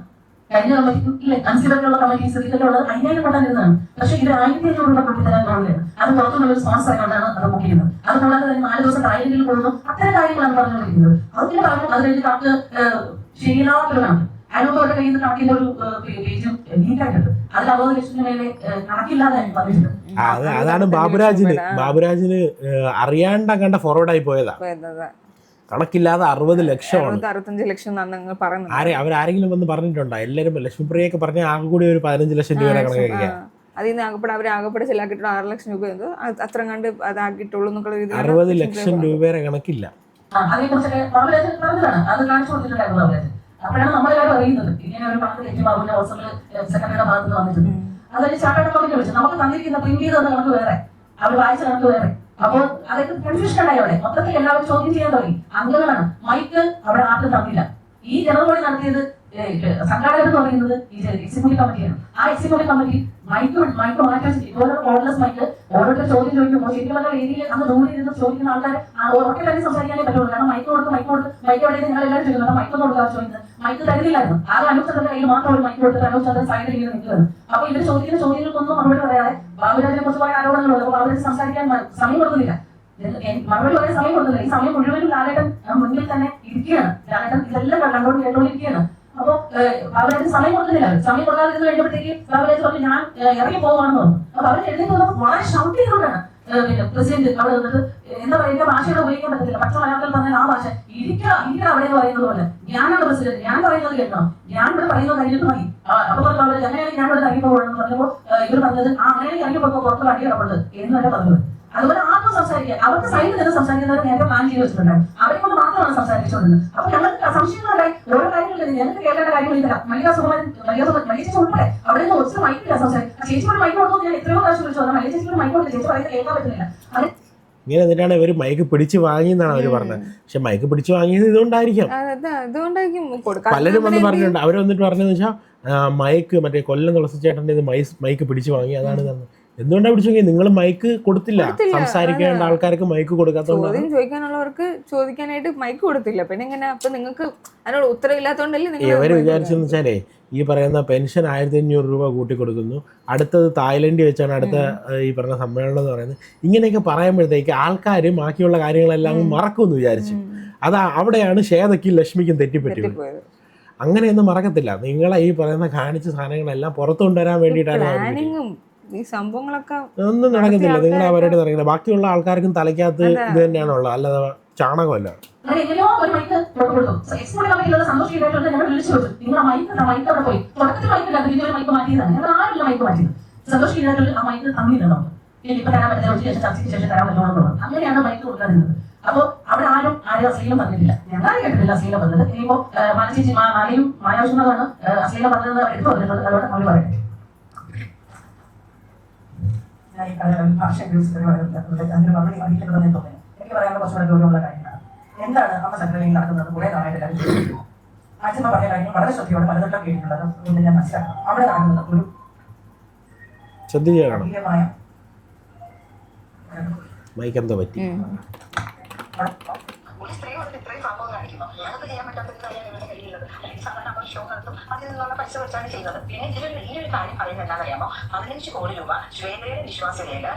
കഴിഞ്ഞ കമ്മിറ്റി അൻസിബൊക്കെയുള്ള കമ്മിറ്റി സ്ഥിതിക്കുള്ളത് 5000 കൊണ്ടാണ് ഇരുന്നതാണ്. പക്ഷേ ഇത് 1500 രൂപ കൂട്ടിത്തരാൻ പോവുകയാണ്. അത് പുറത്തുനിന്നുള്ള ഒരു സ്പോൺസർ ആയിക്കൊണ്ടാണ് അത് ബുക്ക് ചെയ്യുന്നത്. അതുകൂടാതെ തന്നെ 4 ദിവസം തായ്ലൻഡിൽ പോകുന്നു. അത്തരം കാര്യങ്ങളാണ് പറഞ്ഞുകൊണ്ടിരിക്കുന്നത്. അത് പിന്നെ പറഞ്ഞു അത് കഴിഞ്ഞ് കണക്ക് ശരിയില്ലാത്തൊരു കണക്ക് അനുഭവങ്ങളുടെ കയ്യിൽ നിന്ന് കണക്കിന്റെ ഒരു പേജ് ലീക്കായിട്ടുണ്ട്. അതിൽ 60 ലക്ഷത്തിന് മേലെ കണക്കില്ലാതെ പറഞ്ഞിട്ടുണ്ട്. അതാണ് ബാബുരാജിന് അറിയാണ്ട കണ്ട ഫോർവേഡായി പോയതാ. കണക്കില്ലാതെ 60 ലക്ഷമാണ്. 65 ലക്ഷം അവരാരെങ്കിലും വന്ന് പറഞ്ഞിട്ടുണ്ടോ? എല്ലാവരും ലക്ഷ്മിപ്രിയൊക്കെ പറഞ്ഞ ആകെ കൂടി ഒരു 15 ലക്ഷം രൂപ കണക്കാക്കിയ അതിൽ നിന്ന് ആകപ്പെടെ ചിലാക്കിയിട്ട് 6 ലക്ഷം രൂപ അത്ര കണ്ട് അതാക്കിയിട്ടുള്ളൂ എന്നുള്ള രീതിയിൽ 60 ലക്ഷം രൂപയുടെ കണക്കില്ല. അതിനെക്കുറിച്ചൊക്കെ ബാബുരാജ് പറഞ്ഞതാണ്. അത് കാണിച്ചു കൊടുത്തിട്ടുണ്ടായിരുന്നു ബാബുരാജ്. അപ്പോഴാണ് നമ്മളെല്ലാവരും അറിയുന്നത് ഇങ്ങനെ ഒരു കണക്ക് തെറ്റി ബാബുവിന്റെ വാട്സപ്പിൽ സെക്രട്ടറിയുടെ ഭാഗത്ത് നിന്ന് വന്നിട്ടുണ്ട്. അതൊരു ചാർട്ടേഡ് അക്കൗണ്ടിനെ വിളിച്ചു നമുക്ക് തന്നിരിക്കുന്ന പ്രിന്റ് ചെയ്ത് തന്ന കണക്ക് വേറെ, അവർ വായിച്ച കണക്ക് വേറെ. അപ്പോൾ അതൊക്കെ കൺഫ്യൂഷൻ ഉണ്ടായി. അവിടെ മൊത്തത്തിൽ എല്ലാവരും ചോദ്യം ചെയ്യാൻ തുടങ്ങി. അംഗങ്ങളാണ് മൈക്ക് അവിടെ ആർക്കും തന്നില്ല. ഈ ജനറൽ ബോഡി നടത്തിയത് സംഘാടകർ എന്ന് പറയുന്നത് ഈ എക്സിക്യൂട്ടീവ് കമ്മിറ്റിയാണ്. ആ എക്സിക്യൂട്ടീവ് കമ്മിറ്റി മൈക്ക് മാറ്റി വെച്ചിട്ട് ഓരോ കോർഡ്ലെസ് മൈക്ക് ഓരോരുത്തർ ചോദ്യം ചോദിക്കുമ്പോൾ ശരിക്കും പറഞ്ഞ ഏരിയയിൽ അന്ന് ദൂരെ ഇരുന്ന് ചോദിക്കുന്ന ആൾക്കാർ ഉറക്കെ തന്നെ സംസാരിക്കാനേ പറ്റുള്ളൂ. കാരണം മൈക്ക് എവിടെ നിങ്ങൾ എല്ലാവരും ചോദിക്കുന്നത് മൈക്ക് ഒന്ന് കൊടുക്കാൻ ചോദിക്കുന്നത് മൈക്ക് തരുന്നില്ലായിരുന്നു. ആകെ അനുചന്ദ്രന്റെ കയ്യിൽ മാത്രം ഒരു മൈക്ക് കൊടുത്തിട്ട് അനുചന്ദ്രൻ സൈഡിൽ ഇങ്ങനെ നിൽക്കുകയാണ്. അപ്പൊ ഇവർ ചോദിക്കുന്ന ചോദ്യങ്ങൾക്കൊന്നും മറുപടി പറയാതെ ബാബുരാജിനെ കുറിച്ച് കുറെ ആരോപണങ്ങളുണ്ട്. അപ്പോൾ ബാബുരാജ് സംസാരിക്കാൻ സമയം കൊടുക്കുന്നില്ല, മറുപടി പറയാൻ സമയം കൊടുക്കുന്നില്ല. ഈ സമയം മുഴുവനും ലാലേട്ടൻ മുന്നിൽ തന്നെ ഇരിക്കുകയാണ്. ലാലേട്ടൻ ഇതെല്ലാം കേട്ടോണ്ടിരിക്കുകയാണ്. അപ്പൊ ബാബുരാജ് സമയം കൊടുക്കുന്നില്ല. സമയം കൊടുക്കാതിരുന്ന് കഴിഞ്ഞപ്പോഴത്തേക്ക് ബാബുരാജ് പറഞ്ഞു ഞാൻ ഇറങ്ങി പോവാണെന്ന് പറഞ്ഞു. അപ്പൊ അവർ എഴുന്നേറ്റ് വന്നപ്പോൾ വളരെ ഷൗട്ട് ചെയ്തുകൊണ്ടാണ് പിന്നെ പ്രസിഡന്റ് അവിടെ വന്നിട്ട് എന്താ പറയുക ഭാഷയുടെ ഉപയോഗിക്കാൻ പറ്റത്തില്ല. പച്ച മലയാളത്തിൽ പറഞ്ഞാൽ ആ ഭാഷ ഇരിക്കുക അവിടെ എന്ന് പറയുന്നത് പോലെ ഞാനാണ് പ്രസിഡന്റ്, ഞാൻ പറയുന്നത് കേൾക്കണം, ഞാൻ ഇവിടെ പറയുന്നത് കഴിഞ്ഞിട്ട് മതി. അപ്പൊ പറഞ്ഞു അങ്ങനെയാണെങ്കിൽ ഞാൻ ഇവിടെ ഇറങ്ങി പോകണമെന്ന് പറഞ്ഞപ്പോൾ ഇവർ പറഞ്ഞത് അങ്ങനെയാണെങ്കിൽ ഇറങ്ങി പോകുമ്പോൾ പുറത്ത് വണ്ടി കിടപ്പുണ്ട് എന്ന് തന്നെ പറഞ്ഞത്. അതുപോലെ ആർക്കും സംസാരിക്കുക, അവർക്ക് സൈഡിൽ നിന്ന് സംസാരിക്കുന്നവർ നേരത്തെ പ്ലാൻ ചെയ്ത് വെച്ചിട്ടുണ്ടായിരുന്നു. അവരെ കൊണ്ട് മാത്രമാണ് സംസാരിച്ചുകൊണ്ടിരുന്നത്. അപ്പൊ ഞങ്ങൾക്ക് സംശയങ്ങളുണ്ടായി. ഓരോ കാര്യങ്ങളില്ല ഞങ്ങൾക്ക് കേൾക്കേണ്ട കാര്യങ്ങളില്ല. മല്ലിക ഉൾപ്പെടെ അവിടെ നിന്ന് ഒത്തിരി മൈക്കില്ല സംസാരിക്കും. ചേച്ചിയോട് മൈക്ക് കൊടുത്തു ഞാൻ എത്രയോ പ്രാവശ്യം വിളിച്ചു പറഞ്ഞാൽ മല്ലിക ചേച്ചിയോട് മൈക്ക് കൊടുത്ത് ചേച്ചി പറയുന്നത് കേൾക്കാൻ പറ്റുന്നില്ല. ഇങ്ങനെ എന്നിട്ടാണ് ഇവർ മൈക്ക് പിടിച്ച് വാങ്ങിയെന്നാണ് അവർ പറഞ്ഞത്. പക്ഷെ മൈക്ക് പിടിച്ച് വാങ്ങിയത് ഇതുകൊണ്ടായിരിക്കും. പലരും വന്ന് പറഞ്ഞിട്ടുണ്ട്. അവർ വന്നിട്ട് പറഞ്ഞതെന്ന് വെച്ചാൽ മൈക്ക് മറ്റേ കൊല്ലം തുളസിച്ചേട്ടൻ്റെ ഇത് മൈക്ക് പിടിച്ച് വാങ്ങി അതാണ് തന്നെ. എന്തുകൊണ്ടാണ് പിടിച്ചു നോക്കിയത്? നിങ്ങൾ മൈക്ക് കൊടുത്തില്ല, സംസാരിക്കേണ്ട ആൾക്കാർക്ക് മൈക്ക് കൊടുക്കാത്തതുകൊണ്ടാണ്. ചോദ്യം ചോദിക്കാനുള്ളവർക്ക് ചോദിക്കാനായിട്ട് മൈക്ക് കൊടുത്തില്ല. പിന്നെ എങ്ങനെ അപ്പൊ നിങ്ങൾക്ക് അതിനോട് ഉത്തരവില്ലാത്തതുകൊണ്ടല്ലേ നിങ്ങൾ ഇവര് വിചാരിച്ചെന്ന് വെച്ചാലേ ഈ പറയുന്ന പെൻഷൻ 1500 രൂപ കൂട്ടി കൊടുക്കുന്നു, അടുത്തത് തായ്ലൻഡിൽ വെച്ചാണ് അടുത്ത ഈ പറഞ്ഞ സമ്മേളനം എന്ന് പറയുന്നത്. ഇങ്ങനെയൊക്കെ പറയുമ്പോഴത്തേക്ക് ആൾക്കാർ ബാക്കിയുള്ള കാര്യങ്ങളെല്ലാം മറക്കുമെന്ന് വിചാരിച്ചു. അവിടെയാണ് ശ്വേതയ്ക്കും ലക്ഷ്മിക്കും തെറ്റിപ്പറ്റിയത്. അങ്ങനെയൊന്നും മറക്കത്തില്ല. നിങ്ങളെ ഈ പറയുന്ന കാണിച്ച സാധനങ്ങളെല്ലാം പുറത്തു കൊണ്ടുവരാൻ വേണ്ടിയിട്ടാണ് ഈ സംഭവങ്ങളൊക്കെ ഒന്നും നടക്കത്തില്ല. നിങ്ങൾ അവരുടെ നടക്കില്ല. ബാക്കിയുള്ള ആൾക്കാർക്കും തലയ്ക്കകത്ത് ഇത് തന്നെയാണുള്ളത്, അല്ലാതെ ചാണകമല്ല. അങ്ങനെ എങ്ങനെയോ ഒരു മൈക്ക് കൊടുത്തു. എക്സ്പോർട്ട് കമ്പനിയിലുള്ള സന്തോഷ് ഈടായിട്ടുണ്ട്. ഞങ്ങൾ വിളിച്ചു വെച്ചു, നിങ്ങളുടെ മൈക്ക് അവിടെ പോയി. തുടക്കത്തിൽ മൈക്കില്ലാത്ത വലിയൊരു മൈക്ക് മാറ്റിയതാണ്. ഞങ്ങൾ ആരുള്ള മൈക്ക് മാറ്റിയത്. സന്തോഷ് ഈടായിട്ടുണ്ട് ആ മൈക്ക് തന്നിട്ടുണ്ടോ, ഇപ്പൊ തരാൻ പറ്റുന്ന ചർച്ചയ്ക്ക് ശേഷം തരാൻ പറ്റുള്ളൂ. അങ്ങനെയാണ് മൈക്ക് കൊടുക്കാതിരുന്നത്. അപ്പൊ അവിടെ ആരും അശ്ലീലം പറഞ്ഞിട്ടില്ല. ഞങ്ങൾ കേട്ടിട്ടില്ല അശ്ലീലം പറഞ്ഞത്. ഇനിയിപ്പോ മാനചേച്ചി മാലയും മായാവശ്യമാണ് അശ്ലീലം പറഞ്ഞത് എടുത്തു പറഞ്ഞിട്ടുണ്ട്. അതുകൊണ്ട് അവർ പറയട്ടെ. ഞാൻ ഈ ഭാഷ അതിന് മറുപടി അറിയിക്കണമെന്ന് തോന്നുന്നു. എനിക്ക് പറയാനുള്ള കുറച്ചുകൂടെ ഗൗരവമുള്ള കാര്യങ്ങളാണ്. എന്താണ് അമ്മ സംഘടനയിൽ നടക്കുന്നത്? കുറെ നാളായിട്ട് എല്ലാവരും ചോദിക്കുന്നു. അച്ഛമ്മ പറഞ്ഞ കാര്യങ്ങൾ വളരെ ശ്രദ്ധയോടെ പലതട്ടം കേട്ടിട്ടുള്ളത് കൊണ്ട് ഞാൻ മനസ്സിലാക്കണം. അവിടെ നടക്കുന്നത് ഒരു ഗംഭീരമായ മൈക്ക് എന്തോ പറ്റി. ഒരു സ്ത്രീ വന്നിട്ട് ഇത്രയും സംഭവം കാണിക്കുന്നു. ഞങ്ങൾക്ക് ചെയ്യാൻ പറ്റാത്ത കാര്യമാണ് കഴിയുന്നത്. സാധാരണ അവർ ഷോ നടത്തും, അതിൽ നിന്നുള്ള പൈസ വെച്ചാണ് ചെയ്യുന്നത്. പിന്നെ ഈ ഒരു കാര്യം പറയുന്നത് എന്താണെന്നറിയാമോ? 15 കോടി രൂപ ശ്വേതയുടെ വിശ്വാസതയില്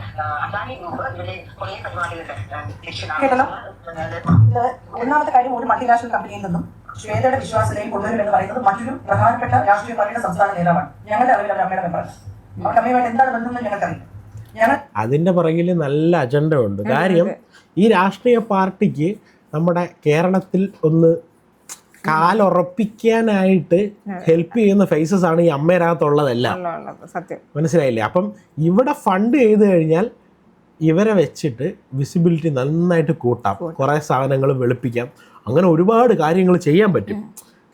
അദാനി ഗ്രൂപ്പ് ഇവരെ കുറെ പരിപാടികളുടെ ഒന്നാമത്തെ കാര്യം, ഒരു മൾട്ടിനാഷണൽ കമ്പനിയിൽ നിന്നും ശ്വേതയുടെ വിശ്വാസതയിൽ കൊണ്ടുവരുമെന്ന് പറയുന്നത് മറ്റൊരു പ്രധാനപ്പെട്ട രാഷ്ട്രീയ പാർട്ടിയുടെ സംസ്ഥാന നേതാവാണ്. ഞങ്ങളുടെ അറിവിൽ അവർ അമ്മയുടെ മെമ്പറാണ്. അവരുടെ അമ്മയുമായിട്ട് എന്താണ് ബന്ധമെന്ന് ഞങ്ങൾക്കറിയില്ല. അതിൻ്റെ പുറകിൽ നല്ല അജണ്ട ഉണ്ട്. കാര്യം ഈ രാഷ്ട്രീയ പാർട്ടിക്ക് നമ്മുടെ കേരളത്തിൽ ഒന്ന് കാലുറപ്പിക്കാനായിട്ട് ഹെൽപ്പ് ചെയ്യുന്ന ഫേസസ് ആണ് ഈ അമ്മേരകത്തുള്ളതെല്ലാം. മനസ്സിലായില്ലേ? അപ്പം ഇവിടെ ഫണ്ട് ചെയ്ത് കഴിഞ്ഞാൽ ഇവരെ വെച്ചിട്ട് വിസിബിലിറ്റി നന്നായിട്ട് കൂട്ടാം, കുറേ സാധനങ്ങൾ വെളുപ്പിക്കാം, അങ്ങനെ ഒരുപാട് കാര്യങ്ങൾ ചെയ്യാൻ പറ്റും.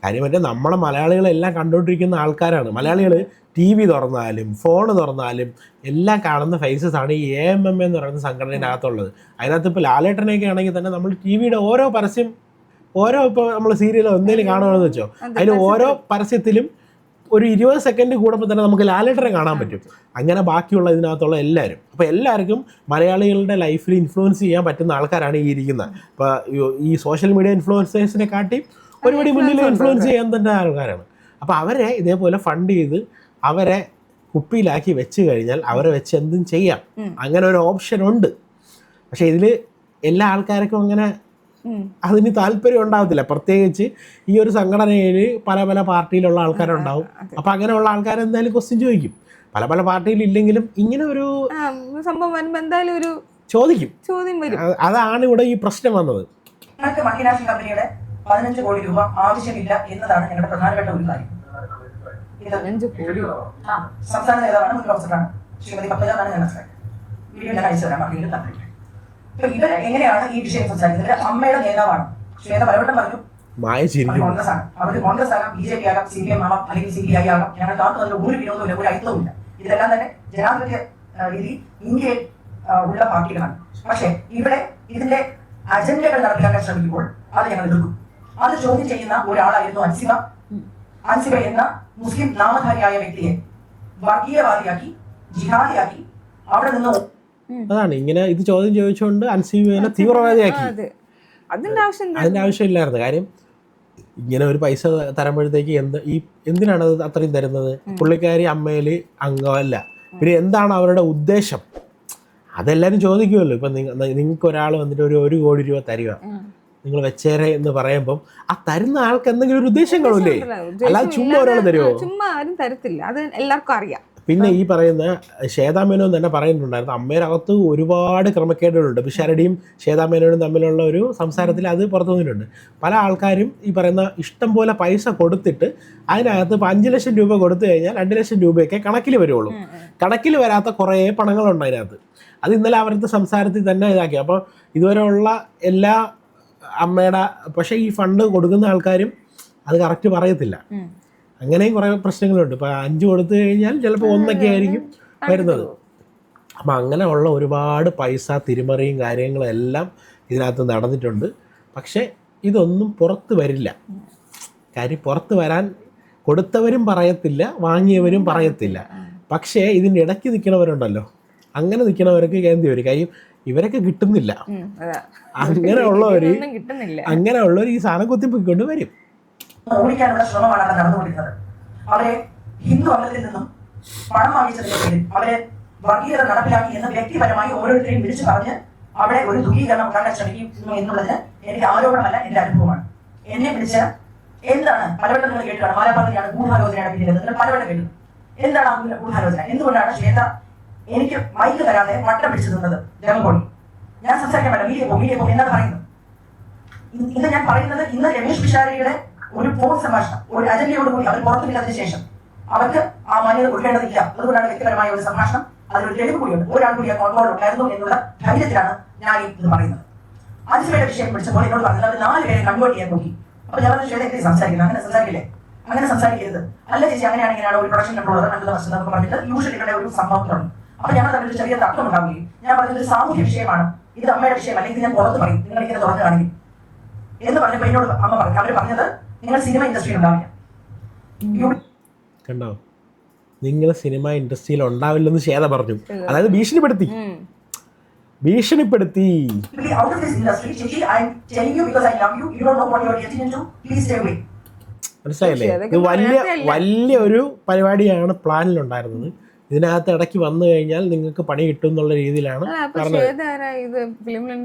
കാര്യം മറ്റേ നമ്മളെ മലയാളികളെല്ലാം കണ്ടുകൊണ്ടിരിക്കുന്ന ആൾക്കാരാണ്. മലയാളികൾ TV തുറന്നാലും ഫോൺ തുറന്നാലും എല്ലാം കാണുന്ന ഫേസസ് ആണ് ഈ AMM എന്ന് പറയുന്ന സംഘടനയിനകത്തുള്ളത്. അതിനകത്ത് ഇപ്പോൾ ലാലേട്ടനെയൊക്കെ ആണെങ്കിൽ തന്നെ നമ്മൾ TV-യുടെ ഓരോ പരസ്യം, ഇപ്പോൾ നമ്മൾ സീരിയലോ എന്തെങ്കിലും കാണുകയാണെന്ന് വെച്ചോ, അതിൽ ഓരോ പരസ്യത്തിലും ഒരു 20 സെക്കൻഡ് കൂടുമ്പോൾ തന്നെ നമുക്ക് ലാലേട്ടനെ കാണാൻ പറ്റും. അങ്ങനെ ബാക്കിയുള്ള ഇതിനകത്തുള്ള എല്ലാവരും, അപ്പോൾ എല്ലാവർക്കും മലയാളികളുടെ ലൈഫിൽ ഇൻഫ്ലുവൻസ് ചെയ്യാൻ പറ്റുന്ന ആൾക്കാരാണ് ഈ ഇരിക്കുന്നത്. ഇപ്പോൾ ഈ സോഷ്യൽ മീഡിയ ഇൻഫ്ലുവൻസേഴ്സിനെ കാട്ടി ഒരുപടി മുന്നിൽ ഇൻഫ്ലുവൻസ് ചെയ്യാൻ തന്നെ ആൾക്കാരാണ്. അപ്പോൾ അവരെ ഇതേപോലെ ഫണ്ട് ചെയ്ത് അവരെ കുപ്പിയിലാക്കി വെച്ച് കഴിഞ്ഞാൽ അവരെ വെച്ച് എന്തും ചെയ്യാം. അങ്ങനെ ഒരു ഓപ്ഷൻ ഉണ്ട്. പക്ഷേ ഇതിൽ എല്ലാ ആൾക്കാർക്കും അങ്ങനെ അതിന് താല്പര്യം ഉണ്ടാവത്തില്ല. പ്രത്യേകിച്ച് ഈ ഒരു സംഘടനയിൽ പല പല പാർട്ടിയിലുള്ള ആൾക്കാരുണ്ടാവും. അപ്പം അങ്ങനെയുള്ള ആൾക്കാർ എന്തായാലും ക്വസ്റ്റ്യൻ ചോദിക്കും. പല പല പാർട്ടിയിൽ ഇല്ലെങ്കിലും ഇങ്ങനെ ഒരു സംഭവം വരുമ്പോൾ എന്തായാലും ഒരു ചോദ്യം വരും. അതാണ് ഇവിടെ ഈ പ്രശ്നം വന്നത്. മൾട്ടിനാഷണൽ കമ്പനിയുടെ 15 കോടി രൂപ ആവശ്യമില്ല എന്നതാണ് ഞങ്ങളുടെ പ്രധാനപ്പെട്ട ഒരു കാര്യം. സംസ്ഥാന നേതാവാണ്, മുൻ പ്രൊഫസറാണ്, ശ്രീമതി പത്മജാണ് ഞാൻ മനസ്സിലാക്കി. വീഡിയോ ഞാൻ അയച്ചു തരാം. ഇപ്പൊ ഇവർ എങ്ങനെയാണ് ഈ വിഷയം സംസാരിക്കുന്നത്? അമ്മയുടെ നേതാവാണ് ശ്വേത. പലവട്ടം പറഞ്ഞു കോൺഗ്രസ് ആണ്, അവർ കോൺഗ്രസ് ആകാം, BJP ആകാം, CPM ആകാം, അല്ലെങ്കിൽ CPI ആകാം. ഞങ്ങൾക്ക് ആർക്കും അതിൽ ഒരു വിനോദമില്ല, ഒരു അയിത്തവുമില്ല. ഇതെല്ലാം തന്നെ ജനാധിപത്യ രീതി ഇന്ത്യയിൽ ഉള്ള പാർട്ടികളാണ്. പക്ഷെ ഇവിടെ ഇതിന്റെ അജണ്ടകൾ നടപ്പിലാക്കാൻ ശ്രമിക്കുമ്പോൾ അത് ഞങ്ങൾ എതിർക്കും. അത് ചോദ്യം ചെയ്യുന്ന ഒരാളായിരുന്നു അൻസിബ എന്ന മുസ്ലിം നാമധാരിയായ വ്യക്തിയെ വർഗീയവാദിയാക്കി, ജിഹാദിയാക്കി അവിടെ നിന്ന്. അതാണ് ഇങ്ങനെ ഇത് ചോദ്യം ചോദിച്ചുകൊണ്ട് അൻസിബയെ തീവ്രവാദിയാക്കി. അതിൻ്റെ ആവശ്യമില്ലായിരുന്നു. കാര്യം ഇങ്ങനെ ഒരു പൈസ തരുമ്പോഴത്തേക്ക് എന്തിനാണ് അത് അത്രയും തരുന്നത്? പുള്ളിക്കാരി അമ്മയിൽ അംഗമല്ല, പിന്നെ എന്താണ് അവരുടെ ഉദ്ദേശം? അതെല്ലാവരും ചോദിക്കുമല്ലോ. ഇപ്പം നിങ്ങൾക്ക് ഒരാൾ വന്നിട്ട് ഒരു 1 കോടി രൂപ തരിക, നിങ്ങൾ വെച്ചേരെ എന്ന് പറയുമ്പം ആ തരുന്ന ആൾക്ക് എന്തെങ്കിലും ഒരു ഉദ്ദേശം കാണില്ലേ? അല്ലാതെ ചുമ്മാ ഒരാൾ തരുമോ? ചുമ്മാ ആരും തരത്തില്ല, അത് എല്ലാവർക്കും അറിയാം. പിന്നെ ഈ പറയുന്ന ശ്വേതാമേനോൻ തന്നെ പറയുന്നുണ്ടായിരുന്നു, അമ്മേരകത്ത് ഒരുപാട് ക്രമക്കേടുകളുണ്ട്. പിഷാരടിയും ശ്വേതാമേനോനും തമ്മിലുള്ള ഒരു സംസാരത്തിൽ അത് പുറത്തു വന്നിട്ടുണ്ട്. പല ആൾക്കാരും ഈ പറയുന്ന ഇഷ്ടം പോലെ പൈസ കൊടുത്തിട്ട് അതിനകത്ത് ഇപ്പോൾ 5 ലക്ഷം രൂപ കൊടുത്തു കഴിഞ്ഞാൽ 2 ലക്ഷം രൂപയൊക്കെ കണക്കിൽ വരുള്ളൂ. കണക്കിൽ വരാത്ത കുറേ പണങ്ങളുണ്ട് അതിനകത്ത്. അത് ഇന്നലെ അവരുടെ സംസാരത്തിൽ തന്നെ ഇതാക്കി. അപ്പോൾ ഇതുവരെയുള്ള എല്ലാ അമ്മയുടെ, പക്ഷേ ഈ ഫണ്ട് കൊടുക്കുന്ന ആൾക്കാരും അത് കറക്റ്റ് പറയത്തില്ല. അങ്ങനെയും കുറേ പ്രശ്നങ്ങളുണ്ട്. ഇപ്പോൾ 5 കൊടുത്തു കഴിഞ്ഞാൽ ചിലപ്പോൾ 1 ആയിരിക്കും വരുന്നത്. അപ്പം അങ്ങനെയുള്ള ഒരുപാട് പൈസ തിരിമറിയും കാര്യങ്ങളും എല്ലാം ഇതിനകത്ത് നടന്നിട്ടുണ്ട്. പക്ഷേ ഇതൊന്നും പുറത്ത് വരില്ല. കാര്യം പുറത്ത് വരാൻ കൊടുത്തവരും പറയത്തില്ല, വാങ്ങിയവരും പറയത്തില്ല. പക്ഷേ ഇതിൻ്റെ ഇടയ്ക്ക് നിൽക്കണവരുണ്ടല്ലോ, അങ്ങനെ നിൽക്കണവർക്ക് കേന്ദ്ര വരും. കാര്യം ഇവരൊക്കെ കിട്ടുന്നില്ല. അങ്ങനെയുള്ളവർ ഈ സാധനം കുത്തിപ്പൊക്കൊണ്ട് വരും. ഓടിക്കാനുള്ള ശ്രമമാണ് അവിടെ നടന്നുകൊണ്ടിരുന്നത്. അവരെ ഹിന്ദു അംഗത്തിൽ നിന്നും പണം വാങ്ങിച്ചതിന്റെ പേരിൽ അവരെ വർഗീയത നടപ്പിലാക്കി എന്ന് വ്യക്തിപരമായി ഓരോരുത്തരെയും വിളിച്ചു പറഞ്ഞ് അവിടെ ഒരു ധ്രുവീകരണം ഉണ്ടാക്കാൻ ശ്രമിക്കുന്നു എന്നുള്ളത് എനിക്ക് ആരോപണമല്ല, എന്റെ അനുഭവമാണ്. എന്നെ വിളിച്ച് എന്താണ് പലവട്ടം നിങ്ങൾ കേട്ടുകയാണ്, മാലാപർവതിയാണ് ഗൂഢാലോചനയാണ് പിന്നിൽ നിങ്ങൾ പലവട്ടം കേട്ടു. എന്താണ് ആ ഗൂഢാലോചന? എന്തുകൊണ്ടാണ് ശ്വേത എനിക്ക് മൈക്ക് തരാതെ വട്ടം പിടിച്ചു നിന്നത്? ജനകോടി ഞാൻ സംസാരിക്കാൻ പറ്റില്ല, മീഡിയ പോകും എന്നാണ് പറയുന്നത്. ഇന്ന് ഞാൻ പറയുന്നത്, ഇന്ന് രമേശ് പിഷാരടിയുടെ ഒരു ഫോൺ സംഭാഷണം ഒരു അജണ്ടയോടുകൂടി അവർ പുറത്തുവിട്ടതിന് ശേഷം അവർക്ക് ആ മാന്യത കൊടുക്കേണ്ടതില്ല. അതുകൊണ്ടാണ് വ്യക്തിപരമായ ഒരു സംഭാഷണം, അതിലൊരു തെളിവ് കൂടിയുണ്ട്. ഒരാൾ കൂടി ആ കോൺട്രോൾ ഉണ്ടായിരുന്നു എന്നുള്ള ധൈര്യത്തിലാണ് ഞാൻ ഇത് പറയുന്നത്. അൻസിബയുടെ വിഷയം പിടിച്ചപ്പോൾ എന്നോട് പറഞ്ഞത് അവർ 4 പേരെ കൺവേർട്ട് ചെയ്യാൻ നോക്കി. അപ്പൊ ഞാൻ പറഞ്ഞു, ശ്വേത എന്തെങ്കിലും സംസാരിക്കുന്നത്? അങ്ങനെ സംസാരിക്കില്ലേ, അങ്ങനെ സംസാരിക്കരുത്. അല്ല ചേച്ചി, അങ്ങനെയാണെങ്കിലാണ് ഒരു പ്രൊഡക്ഷൻ കൺട്രോളർ നല്ല വസ്തുത എന്നൊക്കെ പറഞ്ഞിട്ട് യൂഷ്വലി ഇവിടെ ഒരു സംഭവം തുടങ്ങി. അപ്പൊ ഞങ്ങൾ തമ്മിൽ ചെറിയ തർക്കം ഉണ്ടാവുകയും ഞാൻ പറഞ്ഞത് ഒരു സാമൂഹ്യ വിഷയമാണ്, ഇത് അമ്മയുടെ വിഷയമല്ല, ഇത് ഞാൻ പുറത്ത് പറയും, നിങ്ങൾ ഇങ്ങനെ തുറന്നു കാണിക്കും എന്ന് പറഞ്ഞപ്പോൾ എന്നോട് അമ്മ പറഞ്ഞു, അവർ പറഞ്ഞത് നിങ്ങൾ സിനിമ ഇൻഡസ്ട്രിയിൽ ഉണ്ടാവില്ല. കണ്ടോ, നിങ്ങൾ സിനിമ ഇൻഡസ്ട്രിയിൽ ഉണ്ടാവില്ലെന്ന് ശ്വേത പറഞ്ഞു. അതായത് ഭീഷണിപ്പെടുത്തി. മനസ്സിലായില്ലേ? ഇത് വലിയ ഒരു പരിപാടിയാണ് പ്ലാനിലുണ്ടായിരുന്നത്. ഇതിനകത്ത് ഇടയ്ക്ക് വന്നു കഴിഞ്ഞാൽ നിങ്ങൾക്ക് പണി കിട്ടും എന്നുള്ള രീതിയിലാണ്